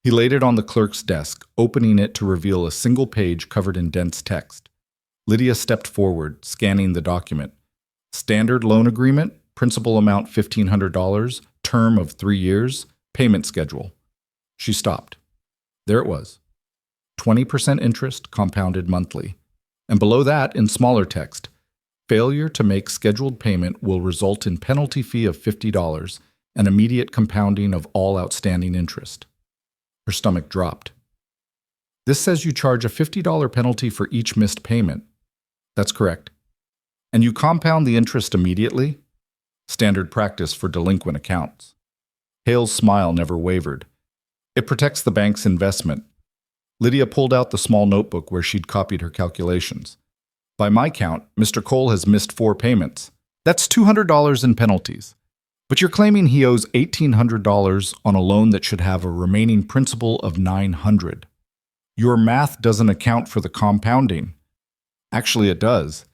He laid it on the clerk's desk, opening it to reveal a single page covered in dense text. Lydia stepped forward, scanning the document. Standard loan agreement, principal amount $1,500, term of 3 years, payment schedule. She stopped. There it was. 20% interest compounded monthly. And below that, in smaller text, failure to make scheduled payment will result in penalty fee of $50 and immediate compounding of all outstanding interest. Her stomach dropped. This says you charge a $50 penalty for each missed payment. That's correct. And you compound the interest immediately? Standard practice for delinquent accounts. Hale's smile never wavered. It protects the bank's investment. Lydia pulled out the small notebook where she'd copied her calculations. By my count, Mr. Cole has missed 4 payments. That's $200 in penalties. But you're claiming he owes $1,800 on a loan that should have a remaining principal of $900. Your math doesn't account for the compounding. Actually, it does.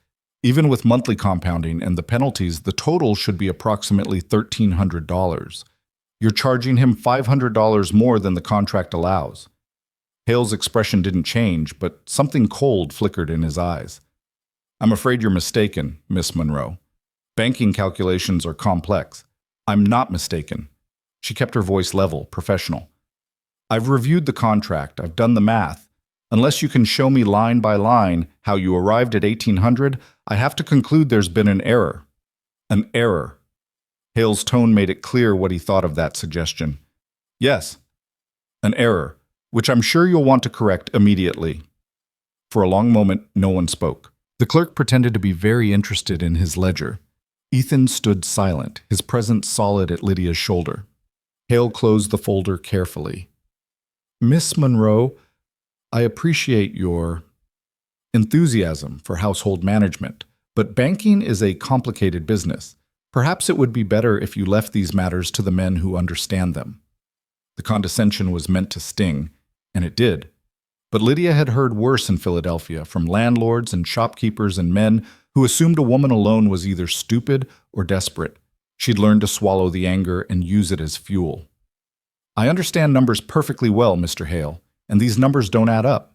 Even with monthly compounding and the penalties, the total should be approximately $1,300. You're charging him $500 more than the contract allows. Hale's expression didn't change, but something cold flickered in his eyes. I'm afraid you're mistaken, Miss Monroe. Banking calculations are complex. I'm not mistaken. She kept her voice level, professional. I've reviewed the contract. I've done the math. Unless you can show me line by line how you arrived at 1,800, I have to conclude there's been an error. An error. Hale's tone made it clear what he thought of that suggestion. Yes, an error, which I'm sure you'll want to correct immediately. For a long moment, no one spoke. The clerk pretended to be very interested in his ledger. Ethan stood silent, his presence solid at Lydia's shoulder. Hale closed the folder carefully. Miss Monroe, I appreciate your enthusiasm for household management, but banking is a complicated business. Perhaps it would be better if you left these matters to the men who understand them. The condescension was meant to sting, and it did. But Lydia had heard worse in Philadelphia from landlords and shopkeepers and men who assumed a woman alone was either stupid or desperate. She'd learned to swallow the anger and use it as fuel. I understand numbers perfectly well, Mr. Hale, and these numbers don't add up.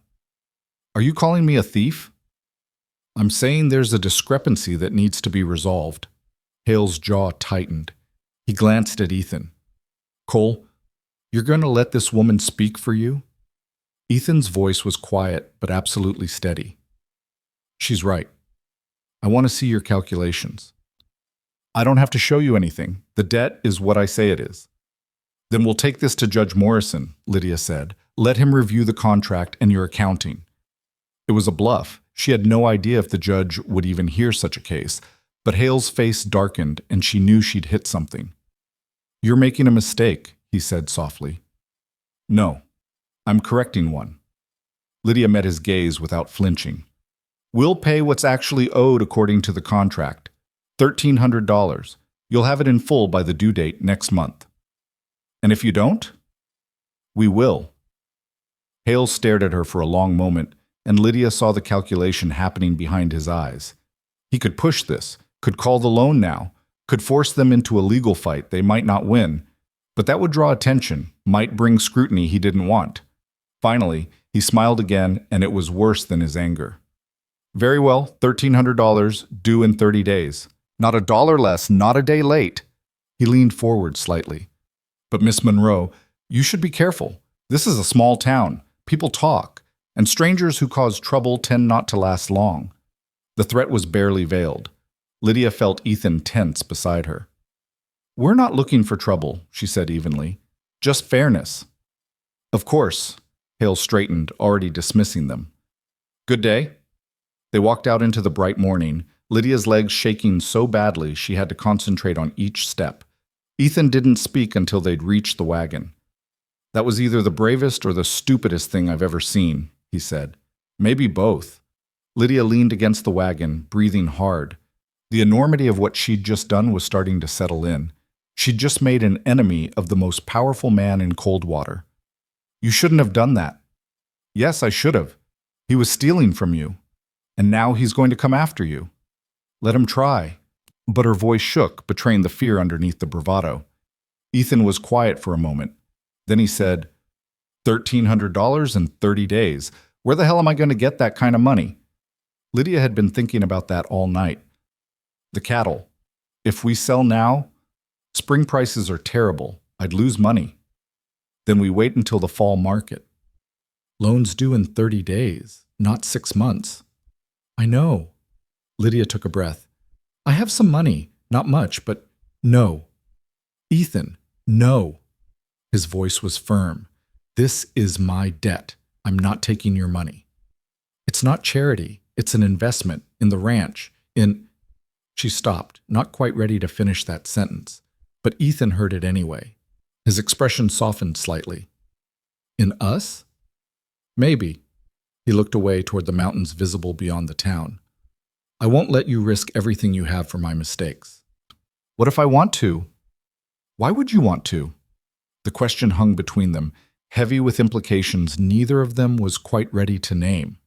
Are you calling me a thief? I'm saying there's a discrepancy that needs to be resolved. Hale's jaw tightened. He glanced at Ethan. Cole, you're going to let this woman speak for you? Ethan's voice was quiet, but absolutely steady. She's right. I want to see your calculations. I don't have to show you anything. The debt is what I say it is. Then we'll take this to Judge Morrison, Lydia said. Let him review the contract and your accounting. It was a bluff. She had no idea if the judge would even hear such a case, but Hale's face darkened and she knew she'd hit something. You're making a mistake, he said softly. No, I'm correcting one. Lydia met his gaze without flinching. We'll pay what's actually owed according to the contract. $1,300. You'll have it in full by the due date next month. And if you don't? We will. Hale stared at her for a long moment, and Lydia saw the calculation happening behind his eyes. He could push this, could call the loan now, could force them into a legal fight they might not win, but that would draw attention, might bring scrutiny he didn't want. Finally, he smiled again, and it was worse than his anger. Very well, $1,300, due in 30 days. Not a dollar less, not a day late. He leaned forward slightly. But Miss Monroe, you should be careful. This is a small town. People talk, and strangers who cause trouble tend not to last long. The threat was barely veiled. Lydia felt Ethan tense beside her. We're not looking for trouble, she said evenly. Just fairness. Of course. Hale straightened, already dismissing them. Good day. They walked out into the bright morning, Lydia's legs shaking so badly she had to concentrate on each step. Ethan didn't speak until they'd reached the wagon. That was either the bravest or the stupidest thing I've ever seen, he said. Maybe both. Lydia leaned against the wagon, breathing hard. The enormity of what she'd just done was starting to settle in. She'd just made an enemy of the most powerful man in Coldwater. You shouldn't have done that. Yes, I should have. He was stealing from you. And now he's going to come after you. Let him try. But her voice shook, betraying the fear underneath the bravado. Ethan was quiet for a moment. Then he said, $1,300 in 30 days. Where the hell am I going to get that kind of money? Lydia had been thinking about that all night. The cattle. If we sell now, spring prices are terrible. I'd lose money. Then we wait until the fall market. Loans due in 30 days, not 6 months. I know. Lydia took a breath. I have some money, not much, but no. Ethan, no. His voice was firm. This is my debt. I'm not taking your money. It's not charity. It's an investment in the ranch, in... She stopped, not quite ready to finish that sentence, but Ethan heard it anyway. His expression softened slightly. In us? Maybe. He looked away toward the mountains visible beyond the town. I won't let you risk everything you have for my mistakes. What if I want to? Why would you want to? The question hung between them, heavy with implications neither of them was quite ready to name.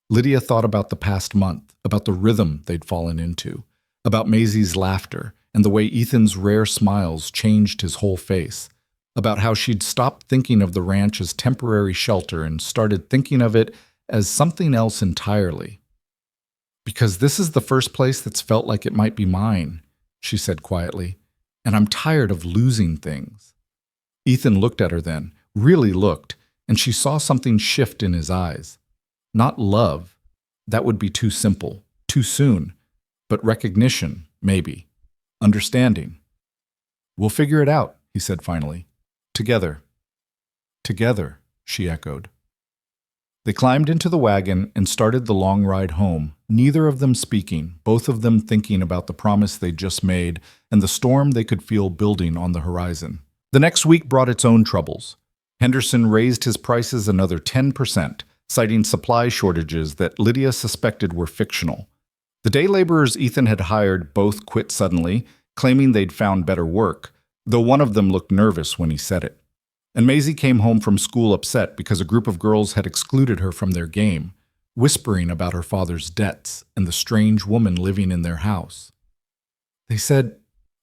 Lydia thought about the past month, about the rhythm they'd fallen into, about Maisie's laughter and the way Ethan's rare smiles changed his whole face, about how she'd stopped thinking of the ranch as temporary shelter and started thinking of it as something else entirely. Because this is the first place that's felt like it might be mine, she said quietly, and I'm tired of losing things. Ethan looked at her then, really looked, and she saw something shift in his eyes. Not love, that would be too simple, too soon, but recognition, maybe. Understanding. We'll figure it out, he said finally. Together. Together, she echoed. They climbed into the wagon and started the long ride home, neither of them speaking, both of them thinking about the promise they'd just made and the storm they could feel building on the horizon. The next week brought its own troubles. Henderson raised his prices another 10%, citing supply shortages that Lydia suspected were fictional. The day laborers Ethan had hired both quit suddenly, claiming they'd found better work, though one of them looked nervous when he said it. And Maisie came home from school upset because a group of girls had excluded her from their game, whispering about her father's debts and the strange woman living in their house. They said,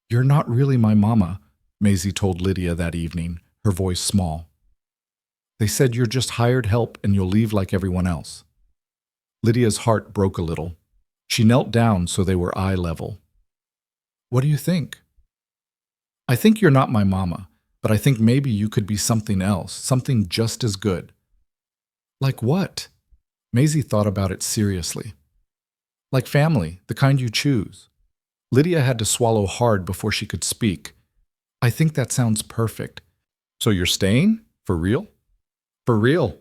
"You're not really my mama," Maisie told Lydia that evening, her voice small. They said you're just hired help and you'll leave like everyone else. Lydia's heart broke a little. She knelt down so they were eye level. What do you think? I think you're not my mama, but I think maybe you could be something else, something just as good. Like what? Maisie thought about it seriously. Like family, the kind you choose. Lydia had to swallow hard before she could speak. I think that sounds perfect. So you're staying? For real? For real.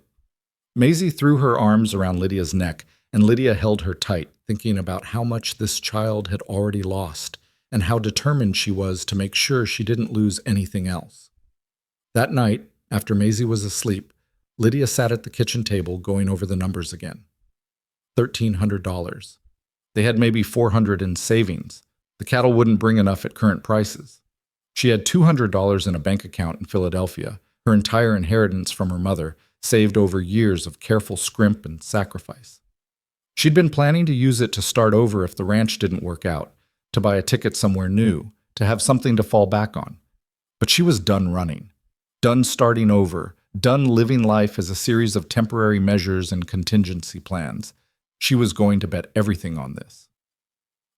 Maisie threw her arms around Lydia's neck, and Lydia held her tight, thinking about how much this child had already lost, and how determined she was to make sure she didn't lose anything else. That night, after Maisie was asleep, Lydia sat at the kitchen table going over the numbers again. $1,300. They had maybe $400 in savings. The cattle wouldn't bring enough at current prices. She had $200 in a bank account in Philadelphia, her entire inheritance from her mother, saved over years of careful scrimp and sacrifice. She'd been planning to use it to start over if the ranch didn't work out, to buy a ticket somewhere new, to have something to fall back on. But she was done running, done starting over, done living life as a series of temporary measures and contingency plans. She was going to bet everything on this.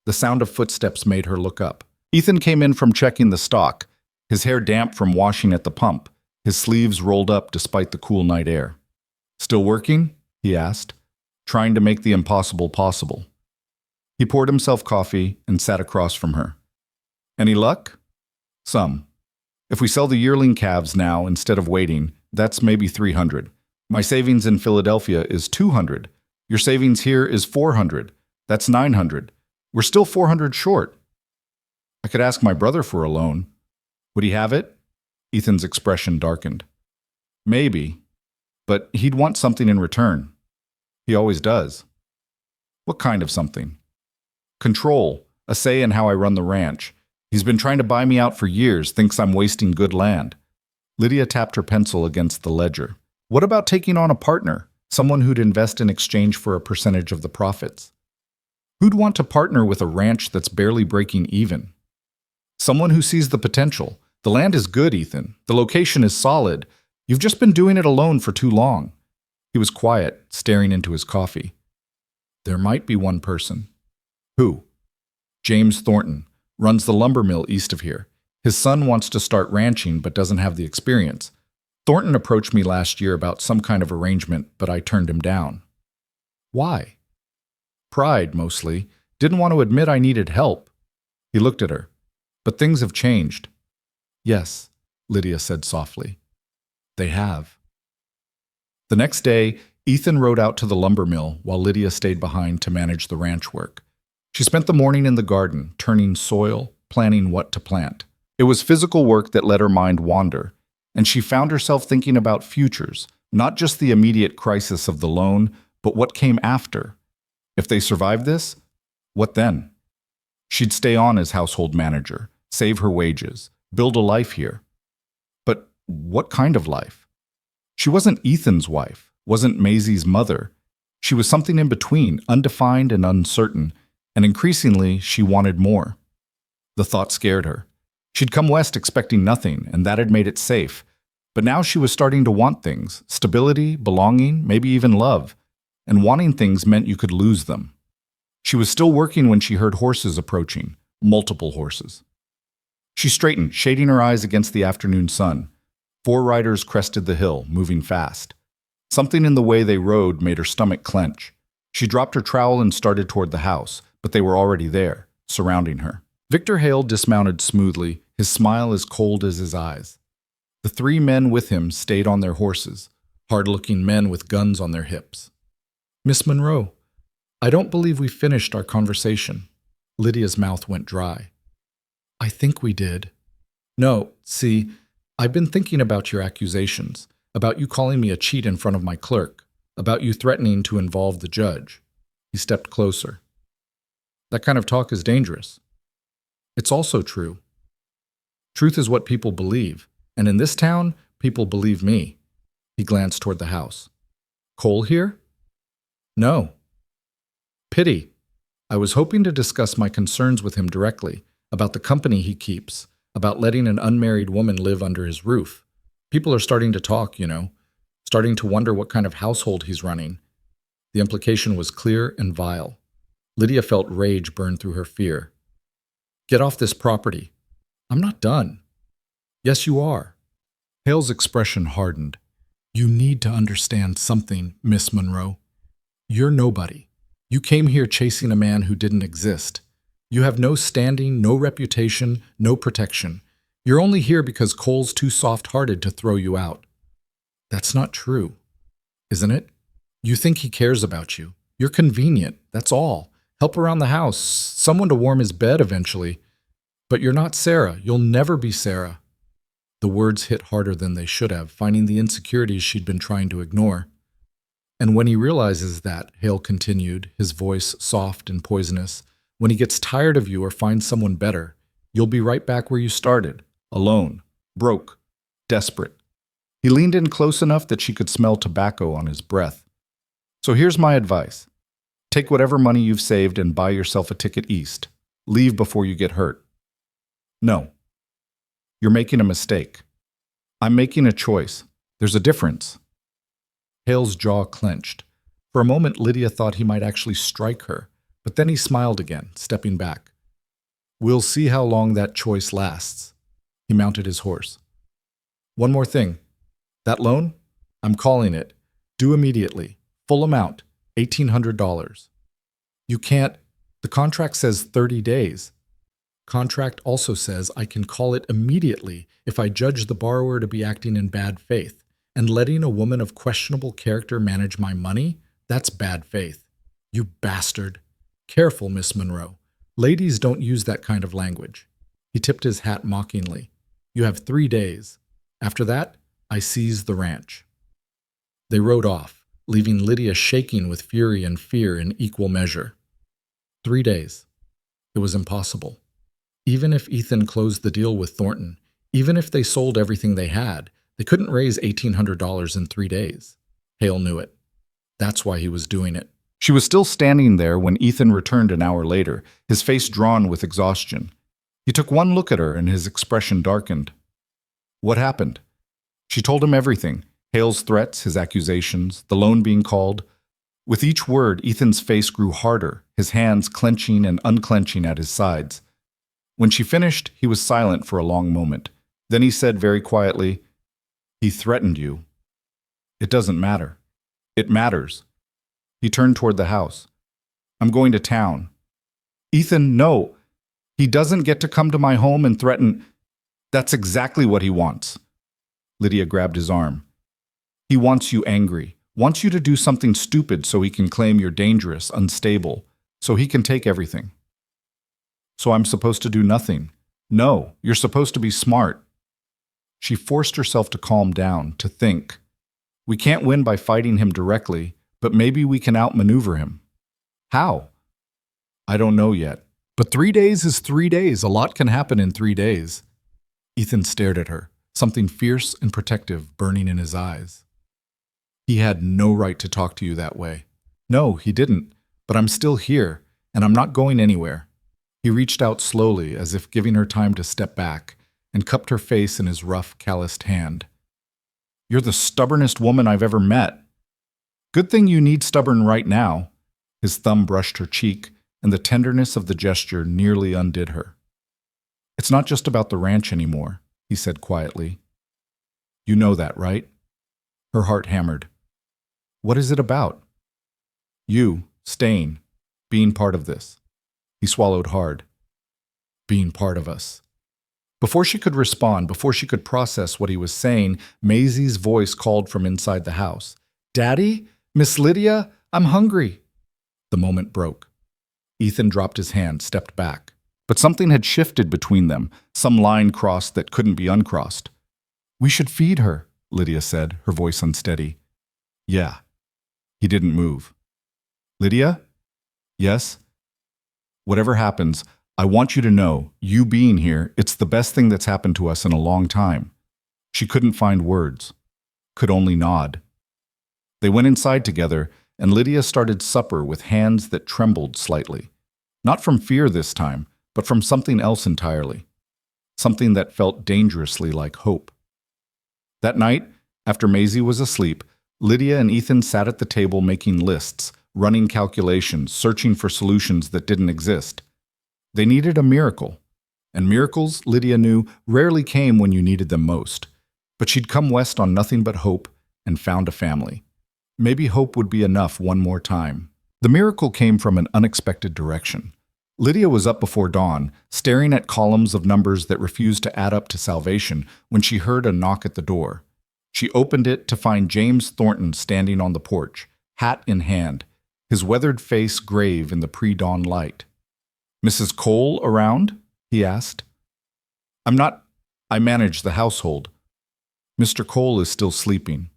The sound of footsteps made her look up. Ethan came in from checking the stock, his hair damp from washing at the pump, his sleeves rolled up despite the cool night air. Still working? He asked, trying to make the impossible possible. He poured himself coffee and sat across from her. Any luck? Some. If we sell the yearling calves now instead of waiting, that's maybe 300. My savings in Philadelphia is 200. Your savings here is 400. That's 900. We're still 400 short. I could ask my brother for a loan. Would he have it? Ethan's expression darkened. Maybe, but he'd want something in return. He always does. What kind of something? Control, a say in how I run the ranch. He's been trying to buy me out for years, thinks I'm wasting good land. Lydia tapped her pencil against the ledger. What about taking on a partner? someone who'd invest in exchange for a percentage of the profits. Who'd want to partner with a ranch that's barely breaking even? Someone who sees the potential. The land is good, Ethan. The location is solid. You've just been doing it alone for too long. He was quiet, staring into his coffee. There might be one person. Who? James Thornton. Runs the lumber mill east of here. His son wants to start ranching but doesn't have the experience. Thornton approached me last year about some kind of arrangement, but I turned him down. Why? Pride, mostly. Didn't want to admit I needed help. He looked at her. But things have changed. Yes, Lydia said softly. They have. The next day, Ethan rode out to the lumber mill while Lydia stayed behind to manage the ranch work. She spent the morning in the garden, turning soil, planning what to plant. It was physical work that let her mind wander, and she found herself thinking about futures, not just the immediate crisis of the loan, but what came after. If they survived this, what then? She'd stay on as household manager, save her wages, build a life here. But what kind of life? She wasn't Ethan's wife, wasn't Maisie's mother. She was something in between, undefined and uncertain, and increasingly she wanted more. The thought scared her. She'd come west expecting nothing, and that had made it safe. But now she was starting to want things, stability, belonging, maybe even love. And wanting things meant you could lose them. She was still working when she heard horses approaching, multiple horses. She straightened, shading her eyes against the afternoon sun. 4 riders crested the hill, moving fast. Something in the way they rode made her stomach clench. She dropped her trowel and started toward the house, but they were already there, surrounding her. Victor Hale dismounted smoothly, his smile as cold as his eyes. The 3 men with him stayed on their horses, hard-looking men with guns on their hips. Miss Monroe, I don't believe we finished our conversation. Lydia's mouth went dry. I think we did. No, see, I've been thinking about your accusations, about you calling me a cheat in front of my clerk, about you threatening to involve the judge. He stepped closer. That kind of talk is dangerous. It's also true. Truth is what people believe, and in this town, people believe me. He glanced toward the house. Cole here? No. Pity. I was hoping to discuss my concerns with him directly, about the company he keeps, about letting an unmarried woman live under his roof. People are starting to talk, starting to wonder what kind of household he's running. The implication was clear and vile. Lydia felt rage burn through her fear. Get off this property. I'm not done. Yes, you are. Hale's expression hardened. You need to understand something, Miss Monroe. You're nobody. You came here chasing a man who didn't exist. You have no standing, no reputation, no protection. You're only here because Cole's too soft-hearted to throw you out. That's not true, isn't it? You think he cares about you. You're convenient, that's all. Help around the house, someone to warm his bed eventually. But you're not Sarah. You'll never be Sarah. The words hit harder than they should have, finding the insecurities she'd been trying to ignore. And when he realizes that, Hale continued, his voice soft and poisonous, when he gets tired of you or finds someone better, you'll be right back where you started, alone, broke, desperate. He leaned in close enough that she could smell tobacco on his breath. So here's my advice. Take whatever money you've saved and buy yourself a ticket east. Leave before you get hurt. No. You're making a mistake. I'm making a choice. There's a difference. Hale's jaw clenched. For a moment, Lydia thought he might actually strike her, but then he smiled again, stepping back. We'll see how long that choice lasts. He mounted his horse. One more thing. That loan? I'm calling it. Due immediately. Full amount. $1,800. You can't. The contract says 30 days. Contract also says I can call it immediately if I judge the borrower to be acting in bad faith. And letting a woman of questionable character manage my money? That's bad faith. You bastard. Careful, Miss Monroe. Ladies don't use that kind of language. He tipped his hat mockingly. You have 3 days. After that, I seize the ranch. They rode off, leaving Lydia shaking with fury and fear in equal measure. 3 days. It was impossible. Even if Ethan closed the deal with Thornton, even if they sold everything they had, they couldn't raise $1,800 in 3 days. Hale knew it. That's why he was doing it. She was still standing there when Ethan returned an hour later, his face drawn with exhaustion. He took one look at her and his expression darkened. What happened? She told him everything, Hale's threats, his accusations, the loan being called. With each word, Ethan's face grew harder, his hands clenching and unclenching at his sides. When she finished, he was silent for a long moment. Then he said very quietly, "He threatened you." "It doesn't matter." "It matters." He turned toward the house. "I'm going to town." "Ethan, no. He doesn't get to come to my home and threaten." "That's exactly what he wants." Lydia grabbed his arm. "He wants you angry, wants you to do something stupid so he can claim you're dangerous, unstable, so he can take everything." "So I'm supposed to do nothing?" "No, you're supposed to be smart." She forced herself to calm down, to think. "We can't win by fighting him directly, but maybe we can outmaneuver him." "How?" "I don't know yet. But 3 days is 3 days. A lot can happen in 3 days." Ethan stared at her, something fierce and protective burning in his eyes. "He had no right to talk to you that way." "No, he didn't. But I'm still here, and I'm not going anywhere." He reached out slowly, as if giving her time to step back, and cupped her face in his rough, calloused hand. "You're the stubbornest woman I've ever met." "Good thing you need stubborn right now." His thumb brushed her cheek, and the tenderness of the gesture nearly undid her. "It's not just about the ranch anymore," he said quietly. "You know that, right?" Her heart hammered. "What is it about?" "You, staying, being part of this." He swallowed hard. "Being part of us." Before she could respond, before she could process what he was saying, Maisie's voice called from inside the house. "Daddy? Miss Lydia? I'm hungry." The moment broke. Ethan dropped his hand, stepped back. But something had shifted between them, some line crossed that couldn't be uncrossed. "We should feed her," Lydia said, her voice unsteady. "Yeah." He didn't move. "Lydia?" "Yes?" "Whatever happens, I want you to know, you being here, it's the best thing that's happened to us in a long time." She couldn't find words, could only nod. They went inside together, and Lydia started supper with hands that trembled slightly. Not from fear this time, but from something else entirely. Something that felt dangerously like hope. That night, after Maisie was asleep, Lydia and Ethan sat at the table making lists, running calculations, searching for solutions that didn't exist. They needed a miracle. And miracles, Lydia knew, rarely came when you needed them most. But she'd come west on nothing but hope and found a family. Maybe hope would be enough one more time. The miracle came from an unexpected direction. Lydia was up before dawn, staring at columns of numbers that refused to add up to salvation when she heard a knock at the door. She opened it to find James Thornton standing on the porch, hat in hand, his weathered face grave in the pre-dawn light. "Mrs. Cole around?" he asked. "I'm not. I manage the household." "Mr. Cole is still sleeping."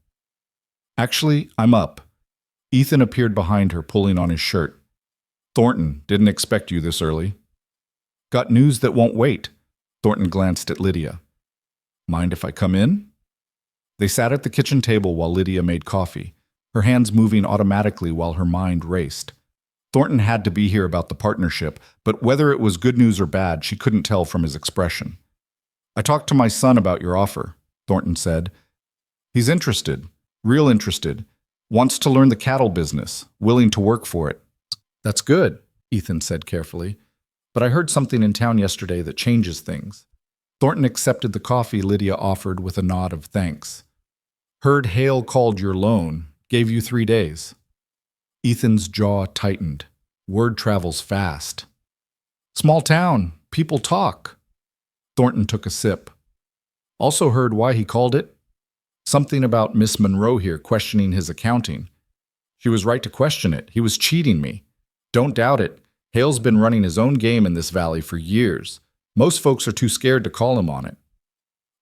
"Actually, I'm up." Ethan appeared behind her, pulling on his shirt. "Thornton, didn't expect you this early." "Got news that won't wait." Thornton glanced at Lydia. "Mind if I come in?" They sat at the kitchen table while Lydia made coffee, her hands moving automatically while her mind raced. Thornton had to be here about the partnership, but whether it was good news or bad, she couldn't tell from his expression. "I talked to my son about your offer," Thornton said. "He's interested, real interested, wants to learn the cattle business, willing to work for it." "That's good," Ethan said carefully, "but I heard something in town yesterday that changes things." Thornton accepted the coffee Lydia offered with a nod of thanks. "Heard Hale called your loan, gave you 3 days." Ethan's jaw tightened. Word travels fast. "Small town, people talk." Thornton took a sip. "Also heard why he called it? Something about Miss Monroe here questioning his accounting. She was right to question it. He was cheating me. Don't doubt it. Hale's been running his own game in this valley for years. Most folks are too scared to call him on it."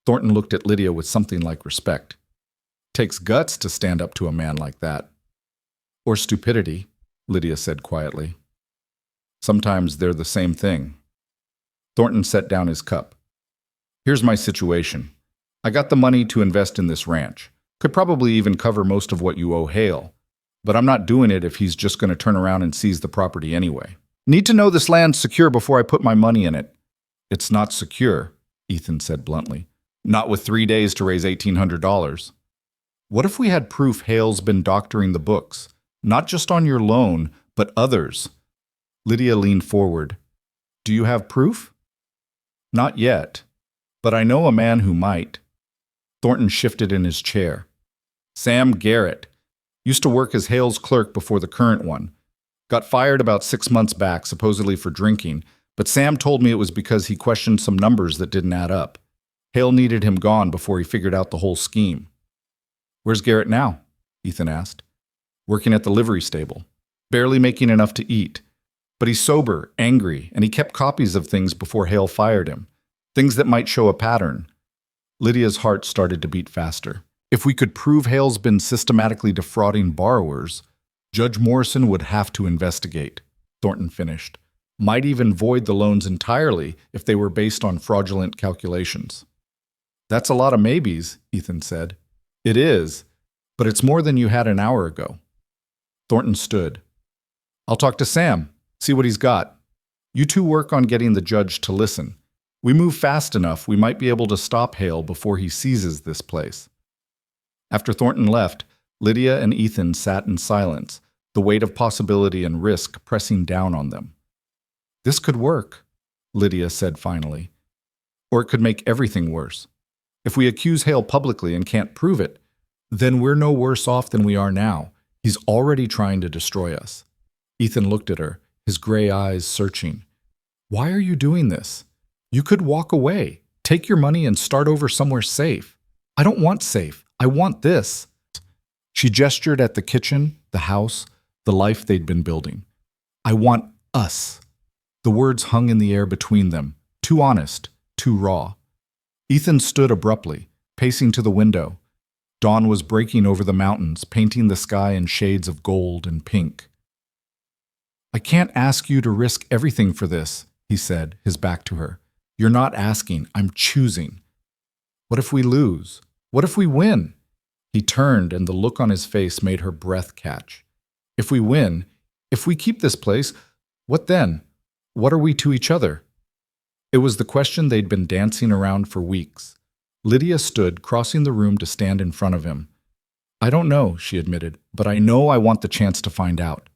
Thornton looked at Lydia with something like respect. "Takes guts to stand up to a man like that." "Or stupidity," Lydia said quietly. "Sometimes they're the same thing." Thornton set down his cup. "Here's my situation. I got the money to invest in this ranch. Could probably even cover most of what you owe Hale. But I'm not doing it if he's just going to turn around and seize the property anyway. Need to know this land's secure before I put my money in it. It's not secure, Ethan said bluntly. Not with 3 days to raise $1,800. What if we had proof Hale's been doctoring the books? Not just on your loan, but others. Lydia leaned forward. Do you have proof? Not yet, but I know a man who might. Thornton shifted in his chair. Sam Garrett. Used to work as Hale's clerk before the current one. Got fired about 6 months back, supposedly for drinking, but Sam told me it was because he questioned some numbers that didn't add up. Hale needed him gone before he figured out the whole scheme. Where's Garrett now? Ethan asked. Working at the livery stable. Barely making enough to eat. But he's sober, angry, and he kept copies of things before Hale fired him. Things that might show a pattern. Lydia's heart started to beat faster. If we could prove Hale's been systematically defrauding borrowers, Judge Morrison would have to investigate, Thornton finished. Might even void the loans entirely if they were based on fraudulent calculations. That's a lot of maybes, Ethan said. It is, but it's more than you had an hour ago. Thornton stood. I'll talk to Sam, see what he's got. You two work on getting the judge to listen. We move fast enough, we might be able to stop Hale before he seizes this place. After Thornton left, Lydia and Ethan sat in silence, the weight of possibility and risk pressing down on them. This could work, Lydia said finally. Or it could make everything worse. If we accuse Hale publicly and can't prove it, then we're no worse off than we are now. He's already trying to destroy us. Ethan looked at her, his gray eyes searching. Why are you doing this? You could walk away, take your money and start over somewhere safe. I don't want safe. I want this. She gestured at the kitchen, the house, the life they'd been building. I want us. The words hung in the air between them, too honest, too raw. Ethan stood abruptly, pacing to the window. Dawn was breaking over the mountains, painting the sky in shades of gold and pink. I can't ask you to risk everything for this, he said, his back to her. You're not asking, I'm choosing. What if we lose? What if we win? He turned, and the look on his face made her breath catch. If we win, if we keep this place, what then? What are we to each other? It was the question they'd been dancing around for weeks. Lydia stood, crossing the room to stand in front of him. I don't know, she admitted, but I know I want the chance to find out.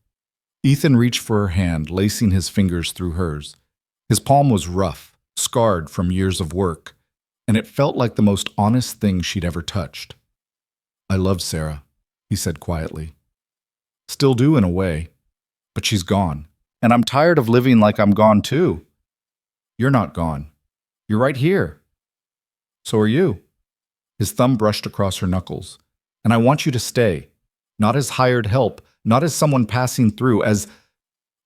Ethan reached for her hand, lacing his fingers through hers. His palm was rough, scarred from years of work, and it felt like the most honest thing she'd ever touched. I love Sarah, he said quietly. Still do in a way, but she's gone, and I'm tired of living like I'm gone too. You're not gone. You're right here. So are you. His thumb brushed across her knuckles. And I want you to stay, not as hired help, not as someone passing through, as,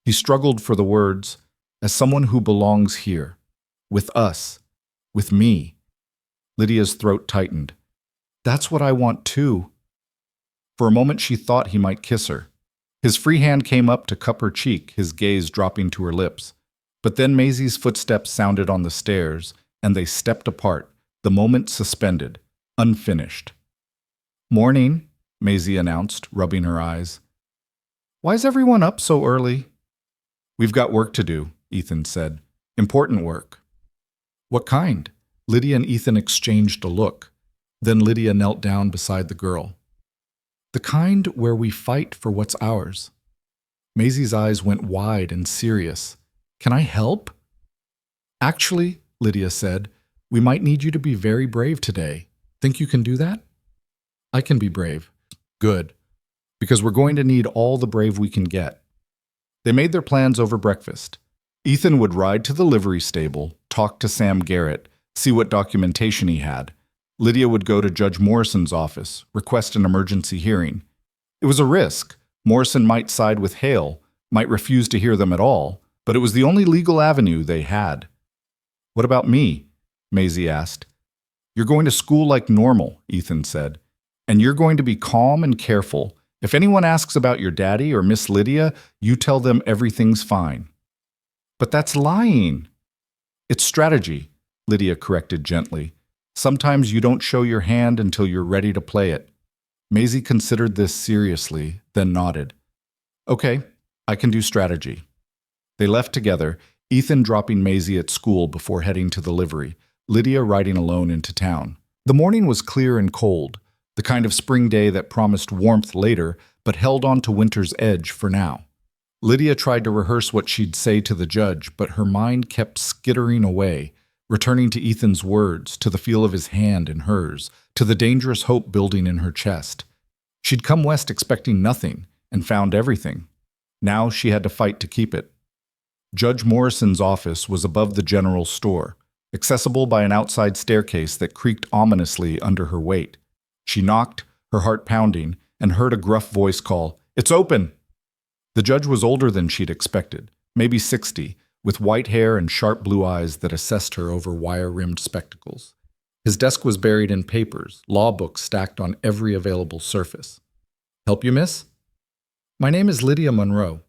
he struggled for the words, as someone who belongs here, with us, with me. Lydia's throat tightened. That's what I want too. For a moment she thought he might kiss her. His free hand came up to cup her cheek, his gaze dropping to her lips. But then Maisie's footsteps sounded on the stairs, and they stepped apart, the moment suspended, unfinished. Morning, Maisie announced, rubbing her eyes. Why's everyone up so early? We've got work to do, Ethan said. Important work. What kind? Lydia and Ethan exchanged a look. Then Lydia knelt down beside the girl. The kind where we fight for what's ours. Maisie's eyes went wide and serious. Can I help? Actually, Lydia said, we might need you to be very brave today. Think you can do that? I can be brave. Good. Because we're going to need all the brave we can get. They made their plans over breakfast. Ethan would ride to the livery stable, talk to Sam Garrett, see what documentation he had. Lydia would go to Judge Morrison's office, request an emergency hearing. It was a risk. Morrison might side with Hale, might refuse to hear them at all, but it was the only legal avenue they had. What about me? Maisie asked. You're going to school like normal, Ethan said. And you're going to be calm and careful. If anyone asks about your daddy or Miss Lydia, you tell them everything's fine. But that's lying. It's strategy, Lydia corrected gently. Sometimes you don't show your hand until you're ready to play it. Maisie considered this seriously, then nodded. Okay, I can do strategy. They left together, Ethan dropping Maisie at school before heading to the livery, Lydia riding alone into town. The morning was clear and cold, the kind of spring day that promised warmth later but held on to winter's edge for now. Lydia tried to rehearse what she'd say to the judge, but her mind kept skittering away, returning to Ethan's words, to the feel of his hand in hers, to the dangerous hope building in her chest. She'd come west expecting nothing and found everything. Now she had to fight to keep it. Judge Morrison's office was above the general store, accessible by an outside staircase that creaked ominously under her weight. She knocked, her heart pounding, and heard a gruff voice call, "It's open!" The judge was older than she'd expected, maybe 60, with white hair and sharp blue eyes that assessed her over wire-rimmed spectacles. His desk was buried in papers, law books stacked on every available surface. "Help you, miss?" "My name is Lydia Monroe.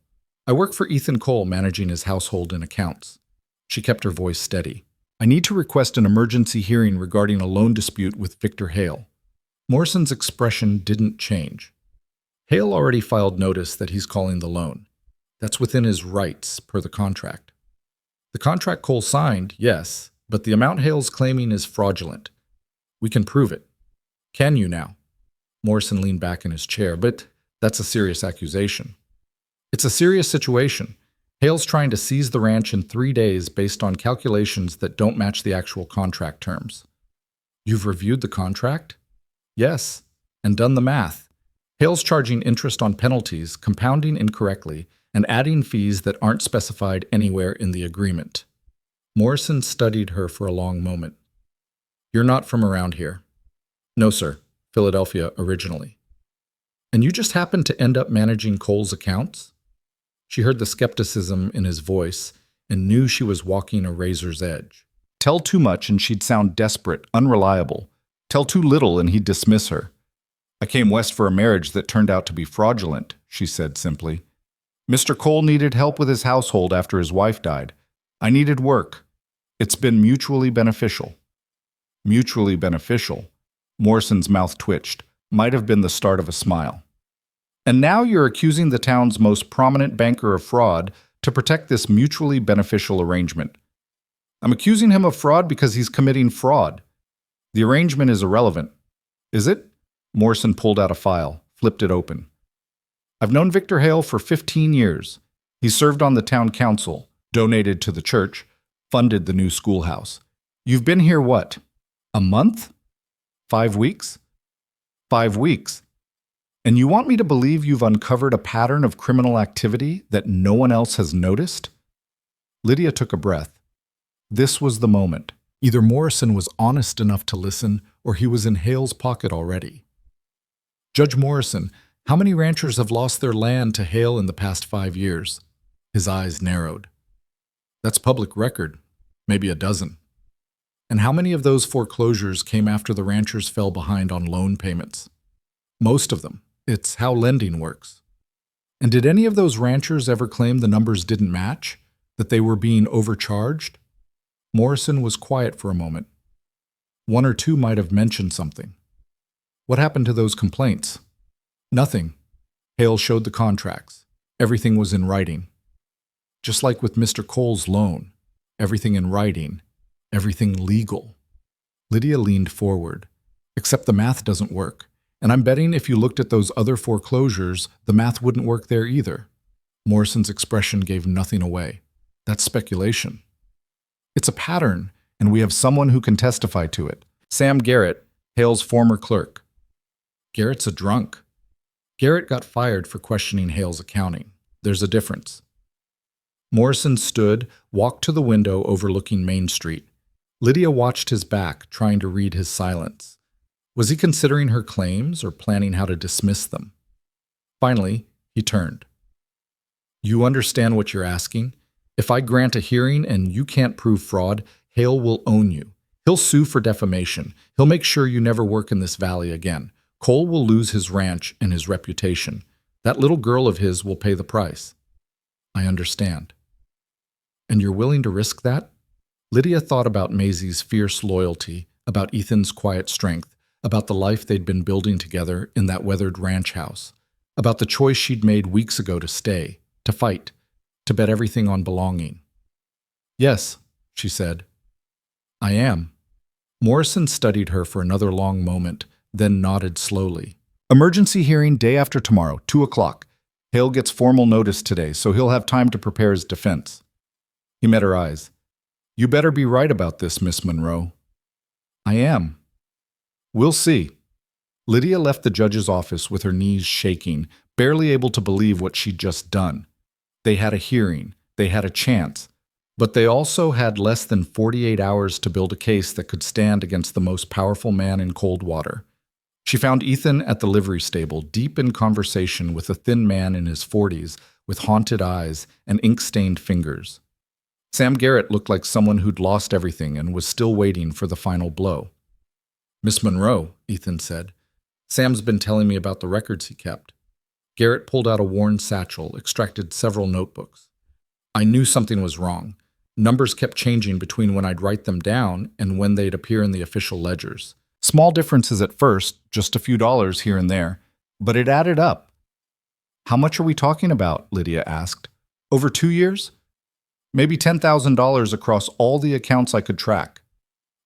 I work for Ethan Cole managing his household and accounts." She kept her voice steady. "I need to request an emergency hearing regarding a loan dispute with Victor Hale." Morrison's expression didn't change. Hale already filed notice that he's calling the loan. That's within his rights per the contract. The contract Cole signed, yes, but the amount Hale's claiming is fraudulent. We can prove it. Can you now? Morrison leaned back in his chair, but that's a serious accusation. It's a serious situation. Hale's trying to seize the ranch in 3 days based on calculations that don't match the actual contract terms. You've reviewed the contract? Yes, and done the math. Hale's charging interest on penalties, compounding incorrectly, and adding fees that aren't specified anywhere in the agreement. Morrison studied her for a long moment. You're not from around here. No, sir. Philadelphia originally. And you just happened to end up managing Cole's accounts? She heard the skepticism in his voice and knew she was walking a razor's edge. Tell too much and she'd sound desperate, unreliable. Tell too little and he'd dismiss her. I came west for a marriage that turned out to be fraudulent, she said simply. Mr. Cole needed help with his household after his wife died. I needed work. It's been mutually beneficial. Mutually beneficial. Morrison's mouth twitched. Might have been the start of a smile. And now you're accusing the town's most prominent banker of fraud to protect this mutually beneficial arrangement. I'm accusing him of fraud because he's committing fraud. The arrangement is irrelevant. Is it? Morrison pulled out a file, flipped it open. I've known Victor Hale for 15 years. He served on the town council, donated to the church, funded the new schoolhouse. You've been here what? A month? 5 weeks? 5 weeks. And you want me to believe you've uncovered a pattern of criminal activity that no one else has noticed? Lydia took a breath. This was the moment. Either Morrison was honest enough to listen, or he was in Hale's pocket already. Judge Morrison, how many ranchers have lost their land to Hale in the past 5 years? His eyes narrowed. That's public record, maybe a dozen. And how many of those foreclosures came after the ranchers fell behind on loan payments? Most of them. It's how lending works. And did any of those ranchers ever claim the numbers didn't match? That they were being overcharged? Morrison was quiet for a moment. 1 or 2 might have mentioned something. What happened to those complaints? Nothing. Hale showed the contracts. Everything was in writing. Just like with Mr. Cole's loan. Everything in writing. Everything legal. Lydia leaned forward. Except the math doesn't work. And I'm betting if you looked at those other foreclosures, the math wouldn't work there either. Morrison's expression gave nothing away. That's speculation. It's a pattern, and we have someone who can testify to it. Sam Garrett, Hale's former clerk. Garrett's a drunk. Garrett got fired for questioning Hale's accounting. There's a difference. Morrison stood, walked to the window overlooking Main Street. Lydia watched his back, trying to read his silence. Was he considering her claims or planning how to dismiss them? Finally, he turned. You understand what you're asking? If I grant a hearing and you can't prove fraud, Hale will own you. He'll sue for defamation. He'll make sure you never work in this valley again. Cole will lose his ranch and his reputation. That little girl of his will pay the price. I understand. And you're willing to risk that? Lydia thought about Maisie's fierce loyalty, about Ethan's quiet strength, about the life they'd been building together in that weathered ranch house, about the choice she'd made weeks ago to stay, to fight, to bet everything on belonging. "Yes," she said. "I am." Morrison studied her for another long moment, then nodded slowly. Emergency hearing day after tomorrow, 2 o'clock. Hale gets formal notice today, so he'll have time to prepare his defense. He met her eyes. "You better be right about this, Miss Monroe." "I am." "We'll see." Lydia left the judge's office with her knees shaking, barely able to believe what she'd just done. They had a hearing. They had a chance. But they also had less than 48 hours to build a case that could stand against the most powerful man in Coldwater. She found Ethan at the livery stable, deep in conversation with a thin man in his 40s, with haunted eyes and ink-stained fingers. Sam Garrett looked like someone who'd lost everything and was still waiting for the final blow. "Miss Monroe," Ethan said, "Sam's been telling me about the records he kept." Garrett pulled out a worn satchel, extracted several notebooks. "I knew something was wrong. Numbers kept changing between when I'd write them down and when they'd appear in the official ledgers. Small differences at first, just a few dollars here and there, but it added up." "How much are we talking about?" Lydia asked. "Over 2 years? Maybe $10,000 across all the accounts I could track."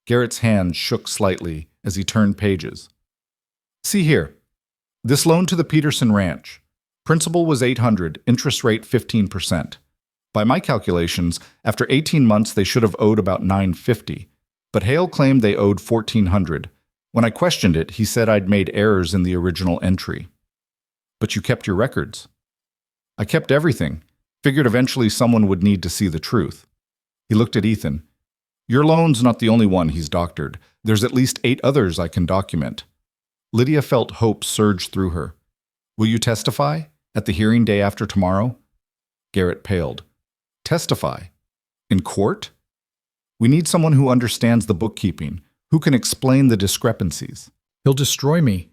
Garrett's hand shook slightly as he turned pages. "See here. This loan to the Peterson Ranch. Principal was $800, interest rate 15%. By my calculations, after 18 months they should have owed about $950, but Hale claimed they owed $1,400. When I questioned it, he said I'd made errors in the original entry." "But you kept your records." "I kept everything. Figured eventually someone would need to see the truth." He looked at Ethan. "Your loan's not the only one he's doctored. There's at least 8 others I can document." Lydia felt hope surge through her. "Will you testify? At the hearing day after tomorrow?" Garrett paled. "Testify? In court? We need someone who understands the bookkeeping, who can explain the discrepancies." "He'll destroy me.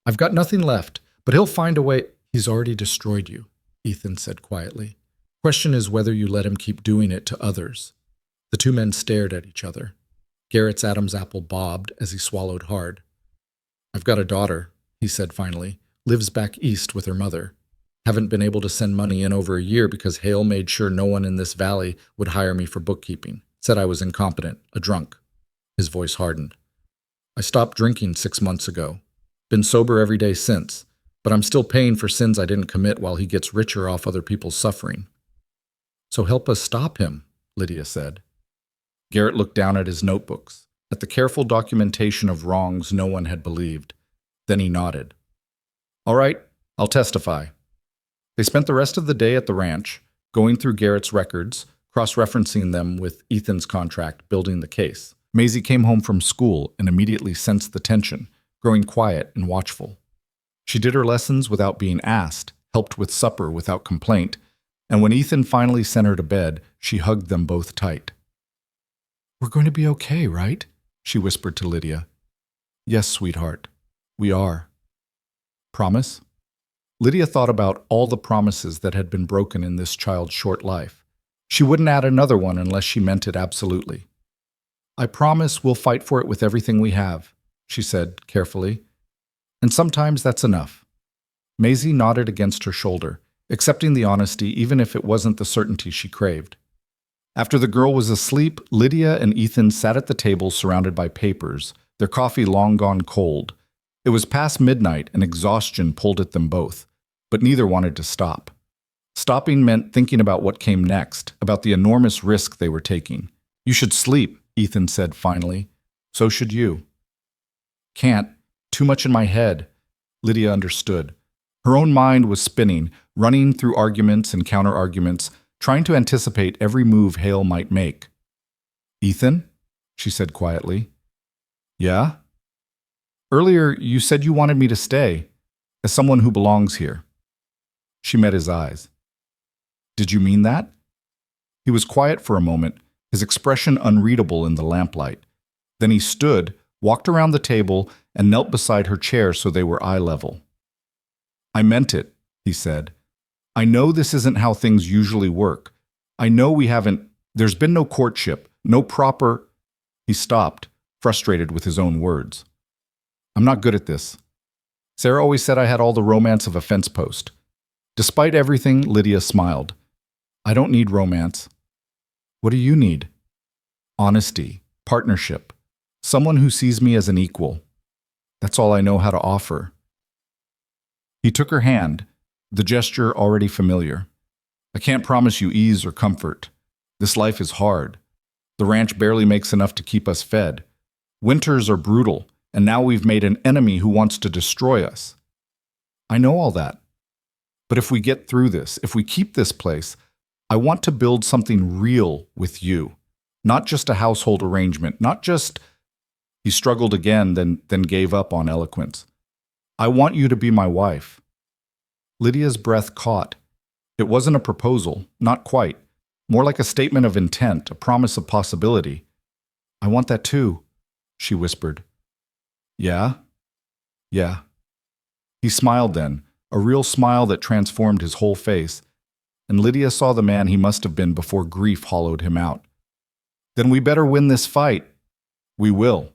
I've got nothing left, but he'll find a way." "He's already destroyed you," Ethan said quietly. "Question is whether you let him keep doing it to others." The two men stared at each other. Garrett's Adam's apple bobbed as he swallowed hard. "I've got a daughter," he said finally. "Lives back east with her mother. Haven't been able to send money in over a year because Hale made sure no one in this valley would hire me for bookkeeping. Said I was incompetent, a drunk." His voice hardened. "I stopped drinking 6 months ago. Been sober every day since, but I'm still paying for sins I didn't commit while he gets richer off other people's suffering." "So help us stop him," Lydia said. Garrett looked down at his notebooks, at the careful documentation of wrongs no one had believed. Then he nodded. "All right, I'll testify." They spent the rest of the day at the ranch, going through Garrett's records, cross-referencing them with Ethan's contract, building the case. Maisie came home from school and immediately sensed the tension, growing quiet and watchful. She did her lessons without being asked, helped with supper without complaint, and when Ethan finally sent her to bed, she hugged them both tight. "We're going to be okay, right?" she whispered to Lydia. "Yes, sweetheart, we are." "Promise?" Lydia thought about all the promises that had been broken in this child's short life. She wouldn't add another one unless she meant it absolutely. "I promise we'll fight for it with everything we have," she said carefully. "And sometimes that's enough." Maisie nodded against her shoulder, accepting the honesty even if it wasn't the certainty she craved. After the girl was asleep, Lydia and Ethan sat at the table surrounded by papers, their coffee long gone cold. It was past midnight and exhaustion pulled at them both, but neither wanted to stop. Stopping meant thinking about what came next, about the enormous risk they were taking. "You should sleep," Ethan said finally. "So should you." "Can't. Too much in my head." Lydia understood. Her own mind was spinning, running through arguments and counter-arguments, trying to anticipate every move Hale might make. "Ethan?" she said quietly. "Yeah?" "Earlier, you said you wanted me to stay, as someone who belongs here." She met his eyes. "Did you mean that?" He was quiet for a moment, his expression unreadable in the lamplight. Then he stood, walked around the table, and knelt beside her chair so they were eye level. "I meant it," he said. "I know this isn't how things usually work. I know there's been no courtship, no proper—" He stopped, frustrated with his own words. I'm not good at this. Sarah always said I had all the romance of a fence post. Despite everything, Lydia smiled. I don't need romance. What do you need? Honesty, partnership, someone who sees me as an equal. That's all I know how to offer. He took her hand, the gesture already familiar. I can't promise you ease or comfort. This life is hard. The ranch barely makes enough to keep us fed. Winters are brutal, and now we've made an enemy who wants to destroy us. I know all that. But if we get through this, if we keep this place, I want to build something real with you. Not just a household arrangement, not just... He struggled again, then gave up on eloquence. I want you to be my wife. Lydia's breath caught. It wasn't a proposal, not quite. More like a statement of intent, a promise of possibility. I want that too, she whispered. Yeah? Yeah. He smiled then, a real smile that transformed his whole face, and Lydia saw the man he must have been before grief hollowed him out. Then we better win this fight. We will.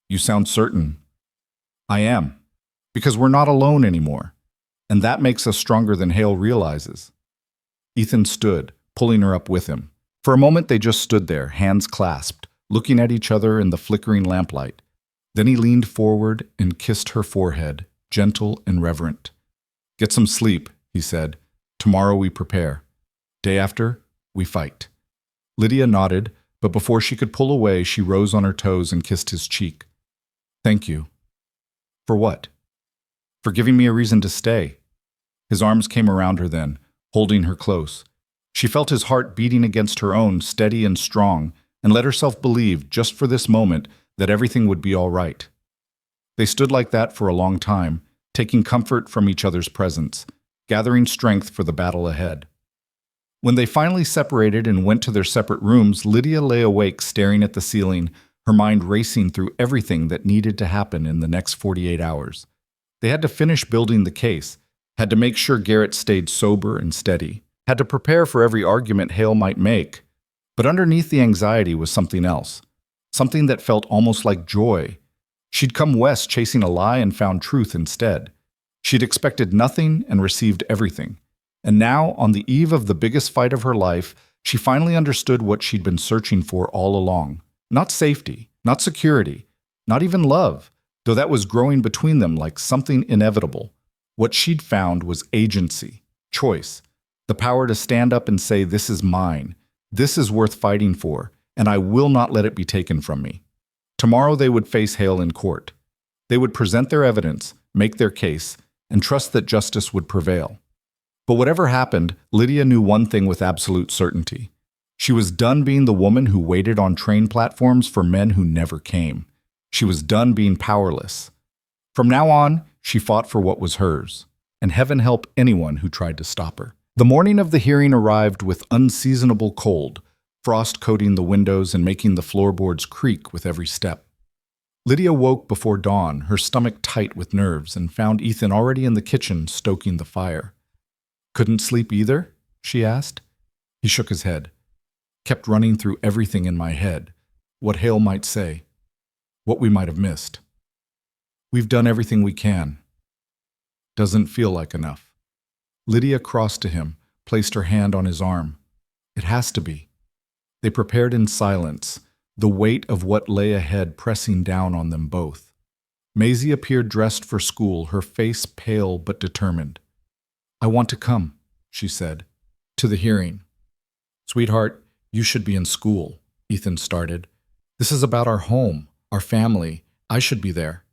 You sound certain. I am, because we're not alone anymore, and that makes us stronger than Hale realizes. Ethan stood, pulling her up with him. For a moment they just stood there, hands clasped, looking at each other in the flickering lamplight. Then he leaned forward and kissed her forehead, gentle and reverent. Get some sleep, he said. Tomorrow we prepare. Day after, we fight. Lydia nodded, but before she could pull away, she rose on her toes and kissed his cheek. Thank you. For what? For giving me a reason to stay. His arms came around her then, holding her close. She felt his heart beating against her own, steady and strong, and let herself believe, just for this moment, that everything would be all right. They stood like that for a long time, taking comfort from each other's presence, gathering strength for the battle ahead. When they finally separated and went to their separate rooms, Lydia lay awake staring at the ceiling, her mind racing through everything that needed to happen in the next 48 hours. They had to finish building the case, had to make sure Garrett stayed sober and steady, had to prepare for every argument Hale might make. But underneath the anxiety was something else, something that felt almost like joy. She'd come west chasing a lie and found truth instead. She'd expected nothing and received everything. And now, on the eve of the biggest fight of her life, she finally understood what she'd been searching for all along. Not safety, not security, not even love, though that was growing between them like something inevitable. What she'd found was agency, choice, the power to stand up and say, this is mine, this is worth fighting for, and I will not let it be taken from me. Tomorrow they would face Hale in court. They would present their evidence, make their case, and trust that justice would prevail. But whatever happened, Lydia knew one thing with absolute certainty. She was done being the woman who waited on train platforms for men who never came. She was done being powerless. From now on, she fought for what was hers, and heaven help anyone who tried to stop her. The morning of the hearing arrived with unseasonable cold, frost coating the windows and making the floorboards creak with every step. Lydia woke before dawn, her stomach tight with nerves, and found Ethan already in the kitchen stoking the fire. Couldn't sleep either? She asked. He shook his head. Kept running through everything in my head. What Hale might say. What we might have missed. We've done everything we can. Doesn't feel like enough. Lydia crossed to him, placed her hand on his arm. It has to be. They prepared in silence, the weight of what lay ahead pressing down on them both. Maisie appeared dressed for school, her face pale but determined. I want to come, she said, to the hearing. Sweetheart, you should be in school, Ethan started. This is about our home, our family. I should be there.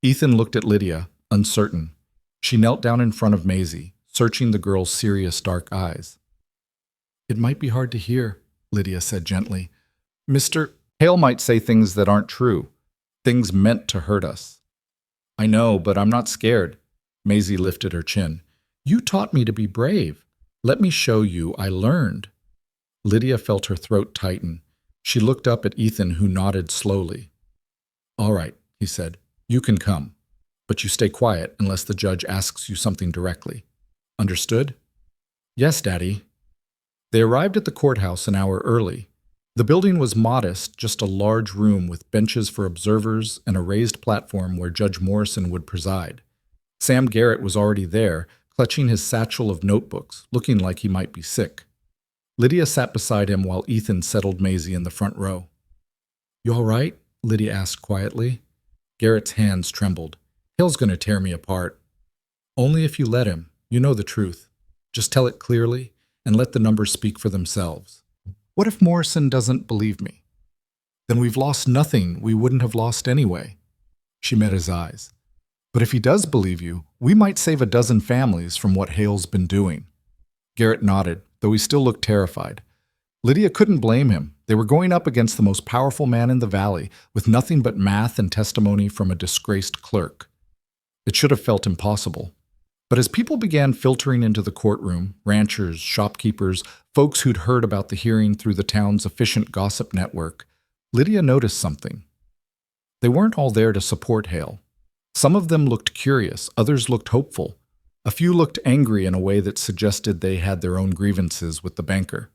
Ethan looked at Lydia, uncertain. She knelt down in front of Maisie, searching the girl's serious dark eyes. It might be hard to hear, Lydia said gently. Mr. Hale might say things that aren't true, things meant to hurt us. I know, but I'm not scared. Maisie lifted her chin. You taught me to be brave. Let me show you I learned. Lydia felt her throat tighten. She looked up at Ethan, who nodded slowly. All right, he said. You can come. But you stay quiet unless the judge asks you something directly. Understood? Yes, Daddy. They arrived at the courthouse an hour early. The building was modest, just a large room with benches for observers and a raised platform where Judge Morrison would preside. Sam Garrett was already there, clutching his satchel of notebooks, looking like he might be sick. Lydia sat beside him while Ethan settled Maisie in the front row. "You all right?" Lydia asked quietly. Garrett's hands trembled. "Hale's going to tear me apart." "Only if you let him. You know the truth. Just tell it clearly and let the numbers speak for themselves." "What if Morrison doesn't believe me?" "Then we've lost nothing we wouldn't have lost anyway." She met his eyes. "But if he does believe you, we might save a dozen families from what Hale's been doing." Garrett nodded, though he still looked terrified. Lydia couldn't blame him. They were going up against the most powerful man in the valley, with nothing but math and testimony from a disgraced clerk. It should have felt impossible. But as people began filtering into the courtroom, ranchers, shopkeepers, folks who'd heard about the hearing through the town's efficient gossip network, Lydia noticed something. They weren't all there to support Hale. Some of them looked curious, others looked hopeful. A few looked angry in a way that suggested they had their own grievances with the banker.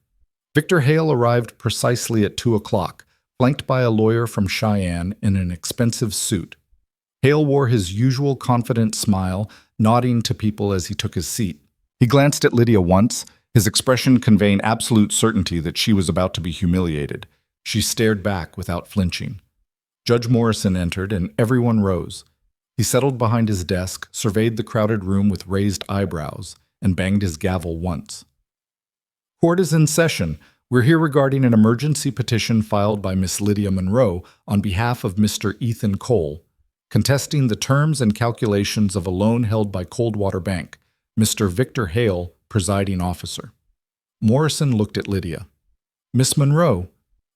Victor Hale arrived precisely at 2 o'clock, flanked by a lawyer from Cheyenne in an expensive suit. Hale wore his usual confident smile, nodding to people as he took his seat. He glanced at Lydia once, his expression conveying absolute certainty that she was about to be humiliated. She stared back without flinching. Judge Morrison entered, and everyone rose. He settled behind his desk, surveyed the crowded room with raised eyebrows, and banged his gavel once. "Court is in session. We're here regarding an emergency petition filed by Miss Lydia Monroe on behalf of Mr. Ethan Cole, contesting the terms and calculations of a loan held by Coldwater Bank, Mr. Victor Hale, presiding officer." Morrison looked at Lydia. "Miss Monroe,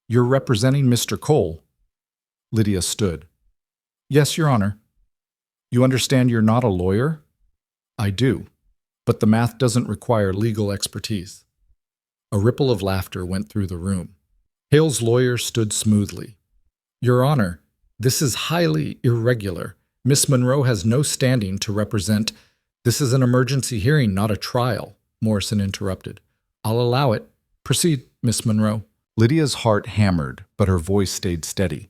you're representing Mr. Cole." Lydia stood. "Yes, Your Honor." "You understand you're not a lawyer?" "I do, but the math doesn't require legal expertise." A ripple of laughter went through the room. Hale's lawyer stood smoothly. "Your Honor, this is highly irregular. Miss Monroe has no standing to represent—" "This is an emergency hearing, not a trial," Morrison interrupted. "I'll allow it. Proceed, Miss Monroe." Lydia's heart hammered, but her voice stayed steady.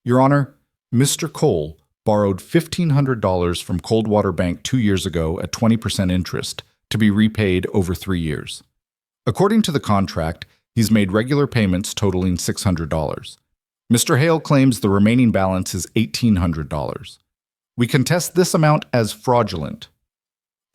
"Your Honor, Mr. Cole borrowed $1,500 from Coldwater Bank 2 years ago at 20% interest to be repaid over 3 years. According to the contract, he's made regular payments totaling $600. Mr. Hale claims the remaining balance is $1,800. We contest this amount as fraudulent."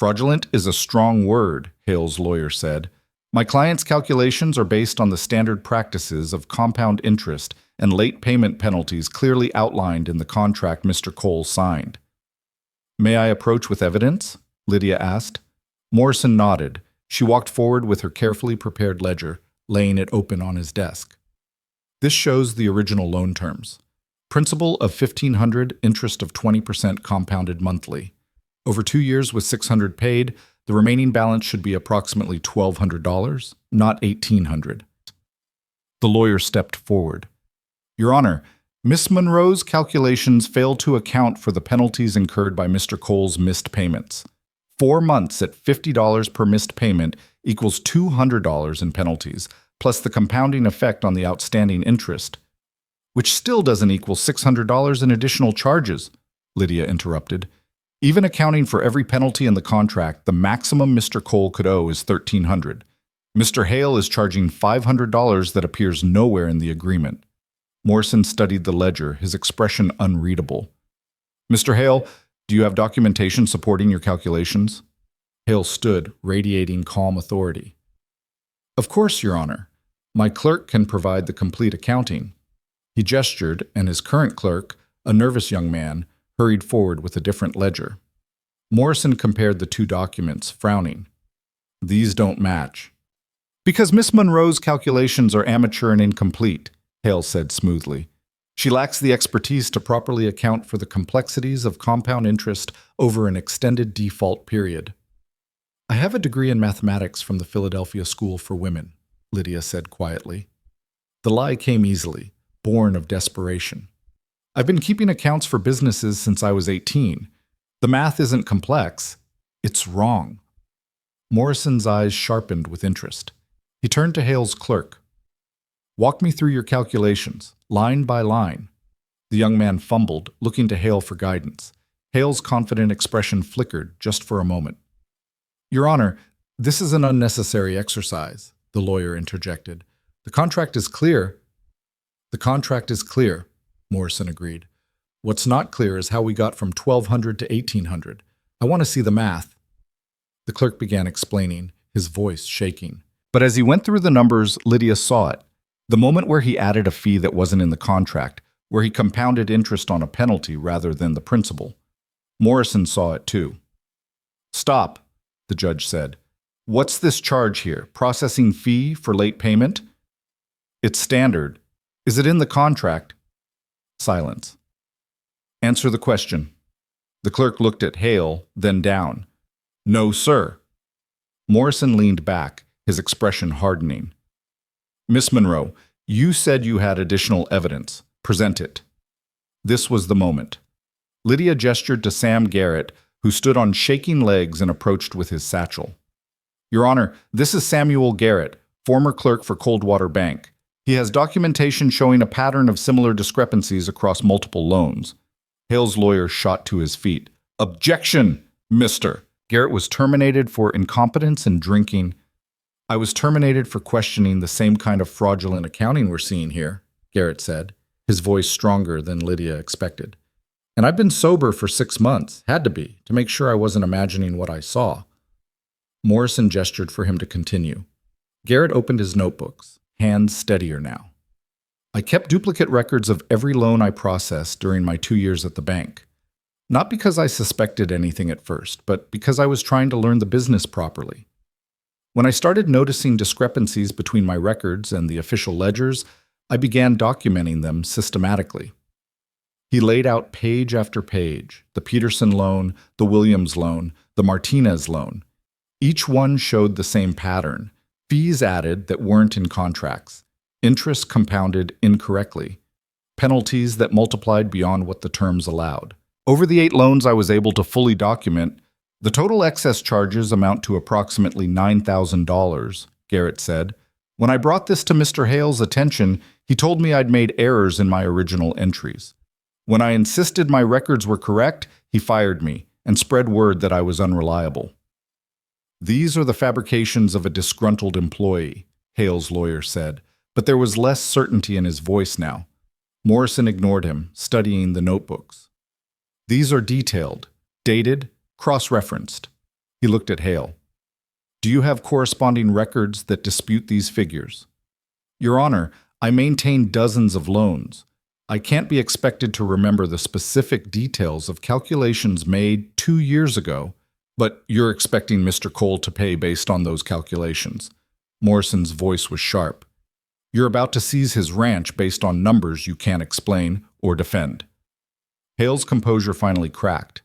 "Fraudulent is a strong word," Hale's lawyer said. "My client's calculations are based on the standard practices of compound interest and late payment penalties clearly outlined in the contract Mr. Cole signed." "May I approach with evidence?" Lydia asked. Morrison nodded. She walked forward with her carefully prepared ledger, laying it open on his desk. "This shows the original loan terms. Principal of $1,500, interest of 20% compounded monthly. Over 2 years with $600 paid, the remaining balance should be approximately $1,200, not $1,800. The lawyer stepped forward. "Your Honor, Miss Monroe's calculations fail to account for the penalties incurred by Mr. Cole's missed payments. 4 months at $50 per missed payment equals $200 in penalties, plus the compounding effect on the outstanding interest, which still doesn't equal $600 in additional charges," Lydia interrupted. "Even accounting for every penalty in the contract, the maximum Mr. Cole could owe is $1,300. Mr. Hale is charging $500 that appears nowhere in the agreement." Morrison studied the ledger, his expression unreadable. "Mr. Hale, do you have documentation supporting your calculations?" Hale stood, radiating calm authority. "Of course, Your Honor. My clerk can provide the complete accounting." He gestured, and his current clerk, a nervous young man, hurried forward with a different ledger. Morrison compared the two documents, frowning. "These don't match." "Because Miss Monroe's calculations are amateur and incomplete," Hale said smoothly. "She lacks the expertise to properly account for the complexities of compound interest over an extended default period." "I have a degree in mathematics from the Philadelphia School for Women," Lydia said quietly. The lie came easily, born of desperation. "I've been keeping accounts for businesses since I was 18. The math isn't complex. It's wrong." Morrison's eyes sharpened with interest. He turned to Hale's clerk. Walk me through your calculations, line by line. The young man fumbled, looking to Hale for guidance. Hale's confident expression flickered just for a moment. Your Honor, this is an unnecessary exercise, the lawyer interjected. The contract is clear. The contract is clear, Morrison agreed. What's not clear is how we got from 1200 to 1800. I want to see the math. The clerk began explaining, his voice shaking. But as he went through the numbers, Lydia saw it. The moment where he added a fee that wasn't in the contract, where he compounded interest on a penalty rather than the principal. Morrison saw it too. Stop, the judge said. What's this charge here? Processing fee for late payment? It's standard. Is it in the contract? Silence. Answer the question. The clerk looked at Hale, then down. No, sir. Morrison leaned back, his expression hardening. Miss Monroe, you said you had additional evidence. Present it. This was the moment. Lydia gestured to Sam Garrett, who stood on shaking legs and approached with his satchel. Your Honor, this is Samuel Garrett, former clerk for Coldwater Bank. He has documentation showing a pattern of similar discrepancies across multiple loans. Hale's lawyer shot to his feet. Objection, mister! Garrett was terminated for incompetence and drinking. I was terminated for questioning the same kind of fraudulent accounting we're seeing here, Garrett said, his voice stronger than Lydia expected. And I've been sober for 6 months, had to be, to make sure I wasn't imagining what I saw. Morrison gestured for him to continue. Garrett opened his notebooks, hands steadier now. I kept duplicate records of every loan I processed during my 2 years at the bank. Not because I suspected anything at first, but because I was trying to learn the business properly. When I started noticing discrepancies between my records and the official ledgers, I began documenting them systematically. He laid out page after page, the Peterson loan, the Williams loan, the Martinez loan. Each one showed the same pattern, fees added that weren't in contracts, interest compounded incorrectly, penalties that multiplied beyond what the terms allowed. Over the 8 loans I was able to fully document, the total excess charges amount to approximately $9,000, Garrett said. When I brought this to Mr. Hale's attention, he told me I'd made errors in my original entries. When I insisted my records were correct, he fired me and spread word that I was unreliable. These are the fabrications of a disgruntled employee, Hale's lawyer said, but there was less certainty in his voice now. Morrison ignored him, studying the notebooks. These are detailed, dated, cross-referenced. He looked at Hale. Do you have corresponding records that dispute these figures? Your Honor, I maintain dozens of loans. I can't be expected to remember the specific details of calculations made 2 years ago, but you're expecting Mr. Cole to pay based on those calculations. Morrison's voice was sharp. You're about to seize his ranch based on numbers you can't explain or defend. Hale's composure finally cracked.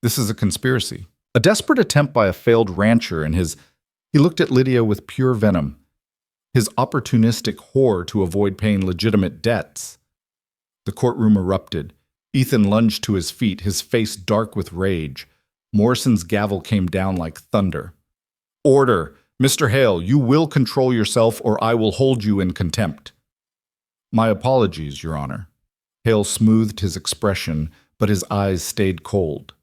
This is a conspiracy. A desperate attempt by a failed rancher and he looked at Lydia with pure venom. His opportunistic whore to avoid paying legitimate debts. The courtroom erupted. Ethan lunged to his feet, his face dark with rage. Morrison's gavel came down like thunder. Order! Mr. Hale, you will control yourself or I will hold you in contempt. My apologies, Your Honor. Hale smoothed his expression, but his eyes stayed cold.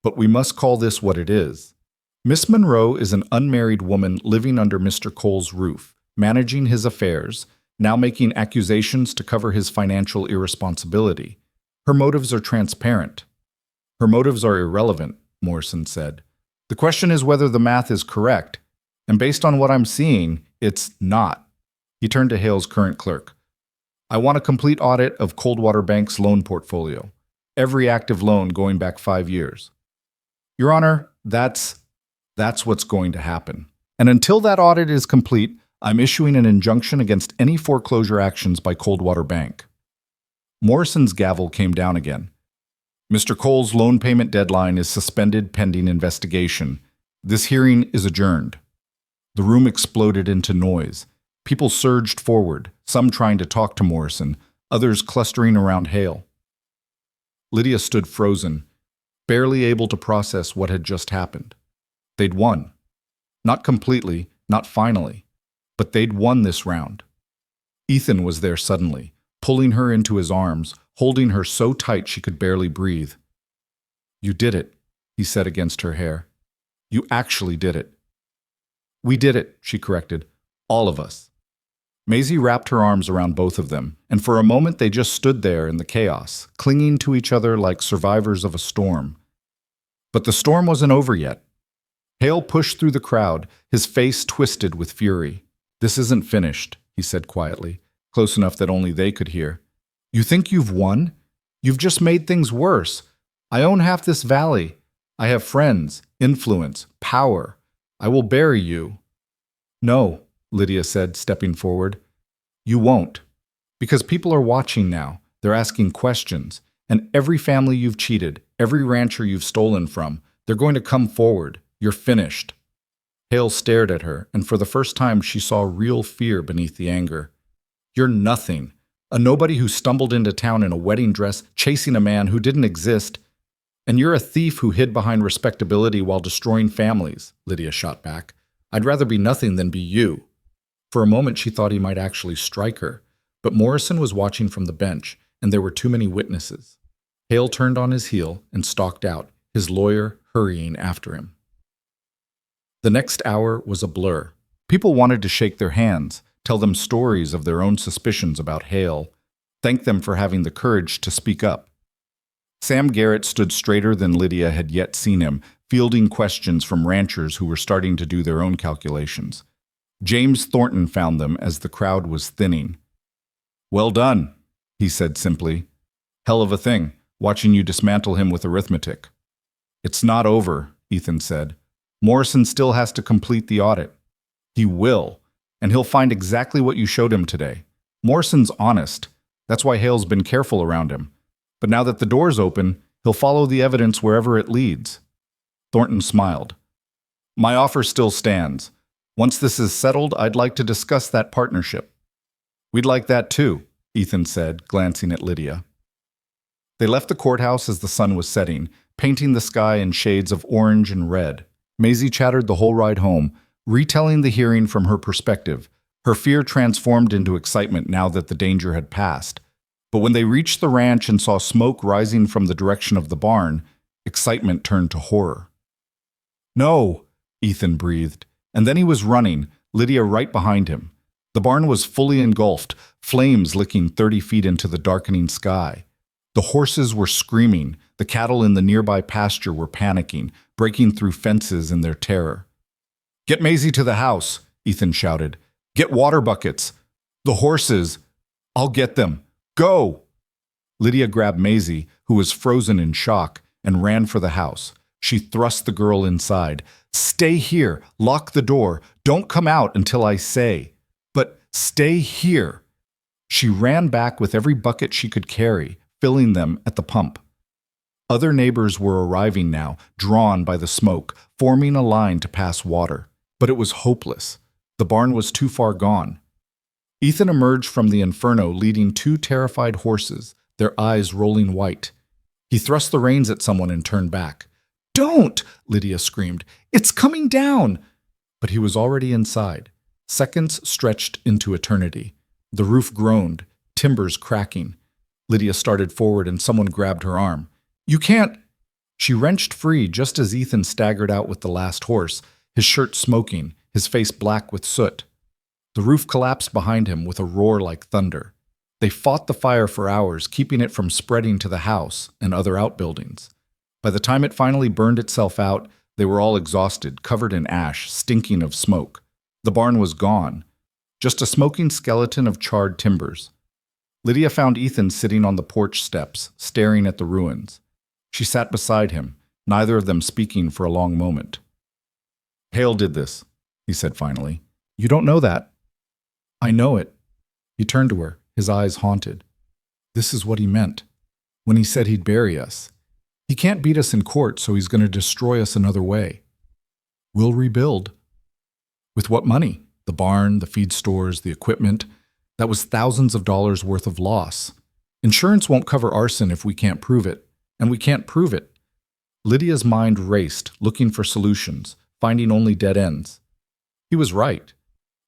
But we must call this what it is. Miss Monroe is an unmarried woman living under Mr. Cole's roof, managing his affairs, now making accusations to cover his financial irresponsibility. Her motives are transparent. Her motives are irrelevant, Morrison said. The question is whether the math is correct, and based on what I'm seeing, it's not. He turned to Hale's current clerk. I want a complete audit of Coldwater Bank's loan portfolio, every active loan going back 5 years. Your Honor, that's what's going to happen. And until that audit is complete, I'm issuing an injunction against any foreclosure actions by Coldwater Bank. Morrison's gavel came down again. Mr. Cole's loan payment deadline is suspended pending investigation. This hearing is adjourned. The room exploded into noise. People surged forward, some trying to talk to Morrison, others clustering around Hale. Lydia stood frozen, barely able to process what had just happened. They'd won. Not completely, not finally, but they'd won this round. Ethan was there suddenly, pulling her into his arms, holding her so tight she could barely breathe. "You did it," he said against her hair. "You actually did it." "We did it," she corrected. "All of us." Maisie wrapped her arms around both of them, and for a moment they just stood there in the chaos, clinging to each other like survivors of a storm. But the storm wasn't over yet. Hale pushed through the crowd, his face twisted with fury. "This isn't finished," he said quietly, close enough that only they could hear. "You think you've won? You've just made things worse. I own half this valley. I have friends, influence, power. I will bury you." "No," Lydia said, stepping forward. "You won't. Because people are watching now. They're asking questions. And every family you've cheated, every rancher you've stolen from, they're going to come forward. You're finished." Hale stared at her, and for the first time she saw real fear beneath the anger. "You're nothing. A nobody who stumbled into town in a wedding dress, chasing a man who didn't exist. And you're a thief who hid behind respectability while destroying families," Lydia shot back. "I'd rather be nothing than be you." For a moment she thought he might actually strike her, but Morrison was watching from the bench, and there were too many witnesses. Hale turned on his heel and stalked out, his lawyer hurrying after him. The next hour was a blur. People wanted to shake their hands, tell them stories of their own suspicions about Hale, thank them for having the courage to speak up. Sam Garrett stood straighter than Lydia had yet seen him, fielding questions from ranchers who were starting to do their own calculations. James Thornton found them as the crowd was thinning. "Well done," he said simply. "Hell of a thing, watching you dismantle him with arithmetic." "It's not over," Ethan said. "Morrison still has to complete the audit." "He will, and he'll find exactly what you showed him today. Morrison's honest. That's why Hale's been careful around him. But now that the door's open, he'll follow the evidence wherever it leads." Thornton smiled. "My offer still stands. Once this is settled, I'd like to discuss that partnership." "We'd like that too," Ethan said, glancing at Lydia. They left the courthouse as the sun was setting, painting the sky in shades of orange and red. Maisie chattered the whole ride home, retelling the hearing from her perspective, her fear transformed into excitement now that the danger had passed. But when they reached the ranch and saw smoke rising from the direction of the barn, excitement turned to horror. "No," Ethan breathed, and then he was running, Lydia right behind him. The barn was fully engulfed, flames licking 30 feet into the darkening sky. The horses were screaming, the cattle in the nearby pasture were panicking, breaking through fences in their terror. "Get Maisie to the house," Ethan shouted. "Get water buckets. The horses. I'll get them. Go!" Lydia grabbed Maisie, who was frozen in shock, and ran for the house. She thrust the girl inside. "Stay here. Lock the door. Don't come out until I say. But stay here." She ran back with every bucket she could carry, filling them at the pump. Other neighbors were arriving now, drawn by the smoke, forming a line to pass water. But it was hopeless. The barn was too far gone. Ethan emerged from the inferno leading 2 terrified horses, their eyes rolling white. He thrust the reins at someone and turned back. "Don't!" Lydia screamed. "It's coming down!" But he was already inside. Seconds stretched into eternity. The roof groaned, timbers cracking. Lydia started forward and someone grabbed her arm. "You can't!" She wrenched free just as Ethan staggered out with the last horse, his shirt smoking, his face black with soot. The roof collapsed behind him with a roar like thunder. They fought the fire for hours, keeping it from spreading to the house and other outbuildings. By the time it finally burned itself out, they were all exhausted, covered in ash, stinking of smoke. The barn was gone, just a smoking skeleton of charred timbers. Lydia found Ethan sitting on the porch steps, staring at the ruins. She sat beside him, neither of them speaking for a long moment. "Hale did this," he said finally. "You don't know that." "I know it." He turned to her, his eyes haunted. "This is what he meant. When he said he'd bury us. He can't beat us in court, so he's going to destroy us another way. We'll rebuild." "With what money? The barn, the feed stores, the equipment. That was thousands of dollars worth of loss. Insurance won't cover arson if we can't prove it, and we can't prove it." Lydia's mind raced, looking for solutions, finding only dead ends. He was right.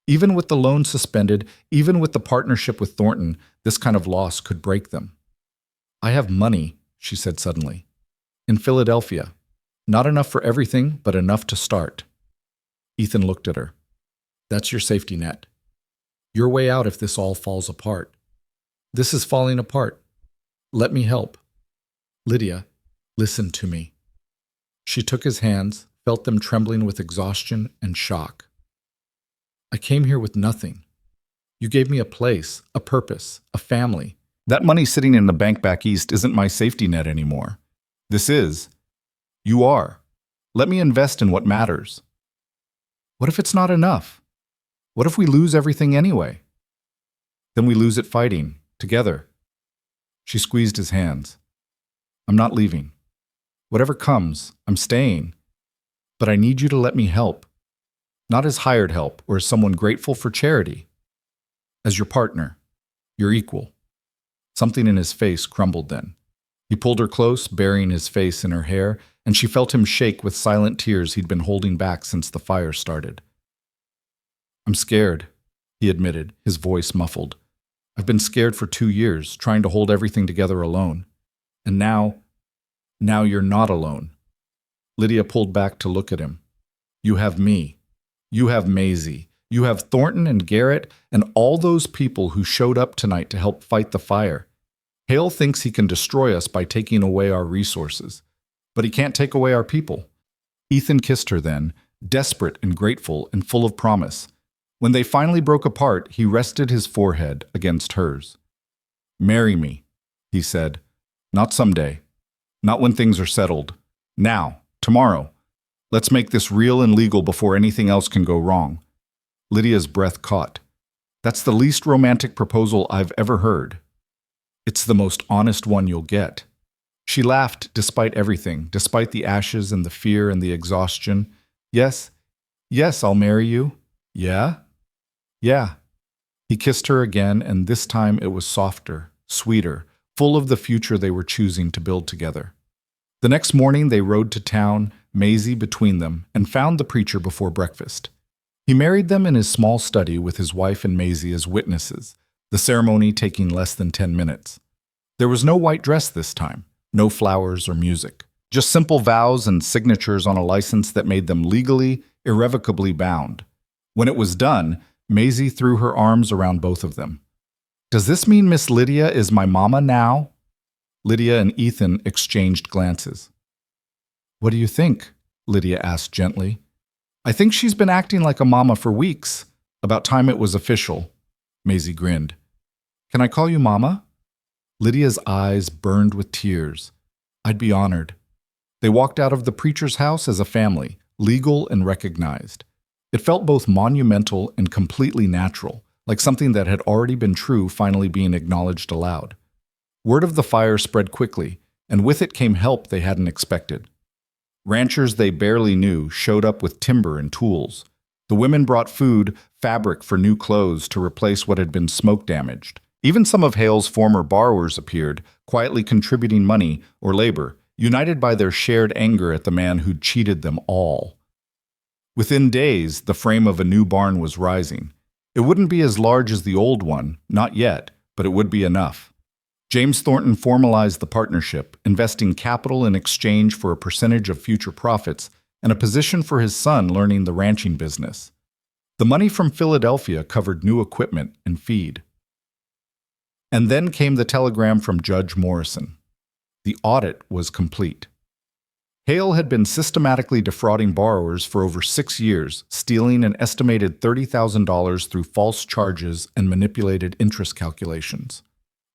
Even with the loan suspended, even with the partnership with Thornton, this kind of loss could break them. "I have money," she said suddenly. "In Philadelphia. Not enough for everything, but enough to start." Ethan looked at her. "That's your safety net. Your way out if this all falls apart. This is falling apart. Let me help. Lydia, listen to me." She took his hands, felt them trembling with exhaustion and shock. "I came here with nothing. You gave me a place, a purpose, a family. That money sitting in the bank back east isn't my safety net anymore. This is. You are. Let me invest in what matters." "What if it's not enough? What if we lose everything anyway?" "Then we lose it fighting, together." She squeezed his hands. "I'm not leaving. Whatever comes, I'm staying. But I need you to let me help. Not as hired help or as someone grateful for charity. As your partner, your equal." Something in his face crumbled then. He pulled her close, burying his face in her hair, and she felt him shake with silent tears he'd been holding back since the fire started. "I'm scared," he admitted, his voice muffled. "I've been scared for 2 years, trying to hold everything together alone. And now you're not alone." Lydia pulled back to look at him. "You have me. You have Maisie. You have Thornton and Garrett and all those people who showed up tonight to help fight the fire. Hale thinks he can destroy us by taking away our resources. But he can't take away our people." Ethan kissed her then, desperate and grateful and full of promise. When they finally broke apart, he rested his forehead against hers. "Marry me," he said. "Not someday. Not when things are settled. Now, tomorrow. Let's make this real and legal before anything else can go wrong." Lydia's breath caught. "That's the least romantic proposal I've ever heard." "It's the most honest one you'll get." She laughed despite everything, despite the ashes and the fear and the exhaustion. Yes, I'll marry you." "Yeah? Yeah." He kissed her again, and this time it was softer, sweeter, full of the future they were choosing to build together. The next morning they rode to town, Maisie between them, and found the preacher before breakfast. He married them in his small study with his wife and Maisie as witnesses, the ceremony taking less than 10 minutes. There was no white dress this time, no flowers or music, just simple vows and signatures on a license that made them legally, irrevocably bound. When it was done, Maisie threw her arms around both of them. "Does this mean Miss Lydia is my mama now?" Lydia and Ethan exchanged glances. "What do you think?" Lydia asked gently. "I think she's been acting like a mama for weeks. About time it was official." Maisie grinned. "Can I call you Mama?" Lydia's eyes burned with tears. "I'd be honored." They walked out of the preacher's house as a family, legal and recognized. It felt both monumental and completely natural, like something that had already been true finally being acknowledged aloud. Word of the fire spread quickly, and with it came help they hadn't expected. Ranchers they barely knew showed up with timber and tools. The women brought food, fabric for new clothes to replace what had been smoke damaged. Even some of Hale's former borrowers appeared, quietly contributing money or labor, united by their shared anger at the man who'd cheated them all. Within days, the frame of a new barn was rising. It wouldn't be as large as the old one, not yet, but it would be enough. James Thornton formalized the partnership, investing capital in exchange for a percentage of future profits and a position for his son learning the ranching business. The money from Philadelphia covered new equipment and feed. And then came the telegram from Judge Morrison. The audit was complete. Hale had been systematically defrauding borrowers for over 6 years, stealing an estimated $30,000 through false charges and manipulated interest calculations.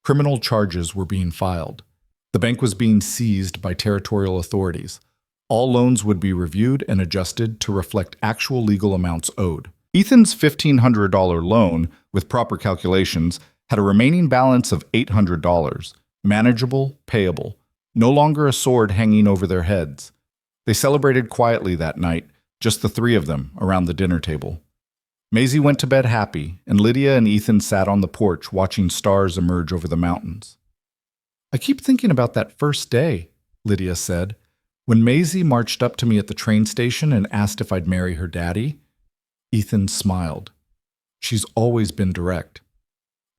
Criminal charges were being filed. The bank was being seized by territorial authorities. All loans would be reviewed and adjusted to reflect actual legal amounts owed. Ethan's $1,500 loan, with proper calculations, had a remaining balance of $800, manageable, payable, no longer a sword hanging over their heads. They celebrated quietly that night, just the three of them, around the dinner table. Maisie went to bed happy, and Lydia and Ethan sat on the porch watching stars emerge over the mountains. "I keep thinking about that first day," Lydia said, "when Maisie marched up to me at the train station and asked if I'd marry her daddy." Ethan smiled. She's always been direct.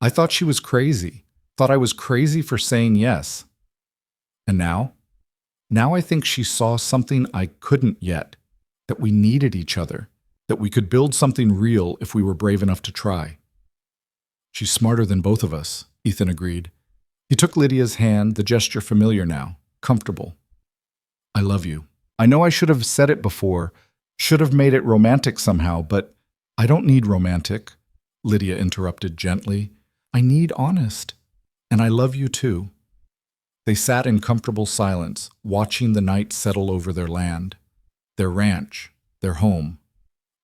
I thought she was crazy, thought I was crazy for saying yes. And now? Now I think she saw something I couldn't yet, that we needed each other, that we could build something real if we were brave enough to try. She's smarter than both of us, Ethan agreed. He took Lydia's hand, the gesture familiar now, comfortable. I love you. I know I should have said it before, should have made it romantic somehow, but I don't need romantic, Lydia interrupted gently. I need honest. And I love you too. They sat in comfortable silence, watching the night settle over their land, their ranch, their home.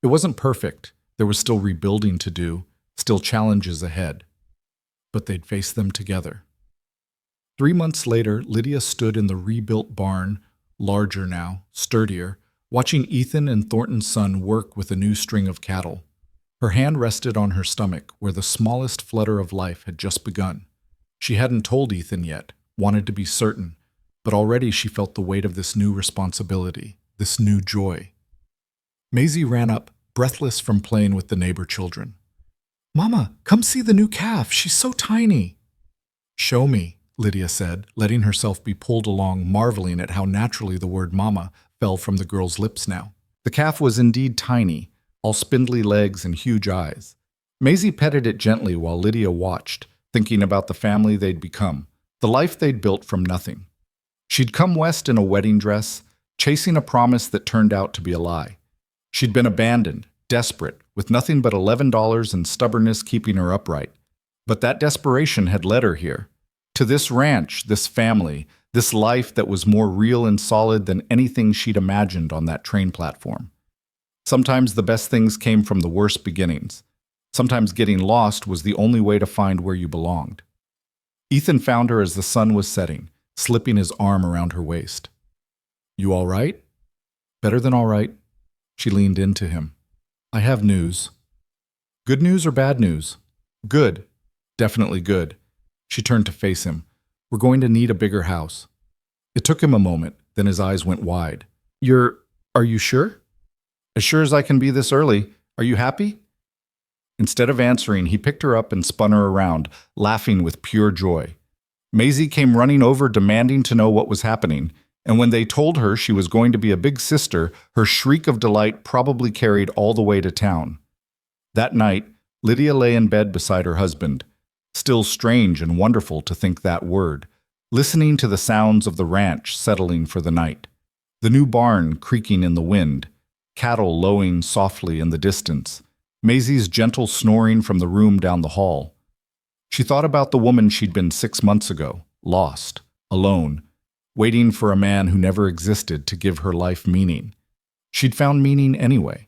It wasn't perfect. There was still rebuilding to do, still challenges ahead. But they'd face them together. 3 months later, Lydia stood in the rebuilt barn, larger now, sturdier, watching Ethan and Thornton's son work with a new string of cattle. Her hand rested on her stomach, where the smallest flutter of life had just begun. She hadn't told Ethan yet, wanted to be certain, but already she felt the weight of this new responsibility, this new joy. Maisie ran up, breathless from playing with the neighbor children. Mama, come see the new calf. She's so tiny. Show me, Lydia said, letting herself be pulled along, marveling at how naturally the word mama fell from the girl's lips now. The calf was indeed tiny, all spindly legs and huge eyes. Maisie petted it gently while Lydia watched, thinking about the family they'd become, the life they'd built from nothing. She'd come west in a wedding dress, chasing a promise that turned out to be a lie. She'd been abandoned, desperate, with nothing but $11 and stubbornness keeping her upright. But that desperation had led her here, to this ranch, this family, this life that was more real and solid than anything she'd imagined on that train platform. Sometimes the best things came from the worst beginnings. Sometimes getting lost was the only way to find where you belonged. Ethan found her as the sun was setting, slipping his arm around her waist. You all right? Better than all right. She leaned into him. I have news. Good news or bad news? Good. Definitely good. She turned to face him. We're going to need a bigger house. It took him a moment, then his eyes went wide. Are you sure? As sure as I can be this early. Are you happy? Instead of answering, he picked her up and spun her around, laughing with pure joy. Maisie came running over, demanding to know what was happening, and when they told her she was going to be a big sister, her shriek of delight probably carried all the way to town. That night, Lydia lay in bed beside her husband, still strange and wonderful to think that word, listening to the sounds of the ranch settling for the night, the new barn creaking in the wind, cattle lowing softly in the distance, Maisie's gentle snoring from the room down the hall. She thought about the woman she'd been 6 months ago, lost, alone, waiting for a man who never existed to give her life meaning. She'd found meaning anyway,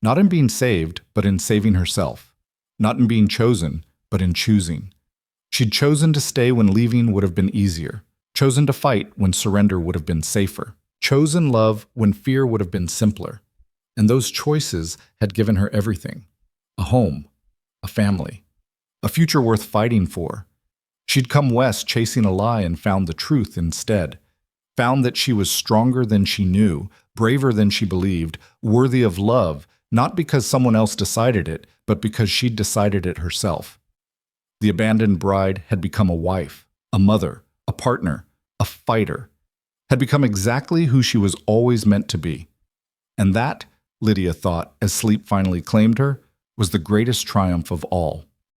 not in being saved, but in saving herself, not in being chosen, but in choosing. She'd chosen to stay when leaving would have been easier, chosen to fight when surrender would have been safer, chosen love when fear would have been simpler. And those choices had given her everything. A home, a family, a future worth fighting for. She'd come west chasing a lie and found the truth instead. Found that she was stronger than she knew, braver than she believed, worthy of love, not because someone else decided it, but because she'd decided it herself. The abandoned bride had become a wife, a mother, a partner, a fighter, had become exactly who she was always meant to be. And that, Lydia thought, as sleep finally claimed her, was the greatest triumph of all.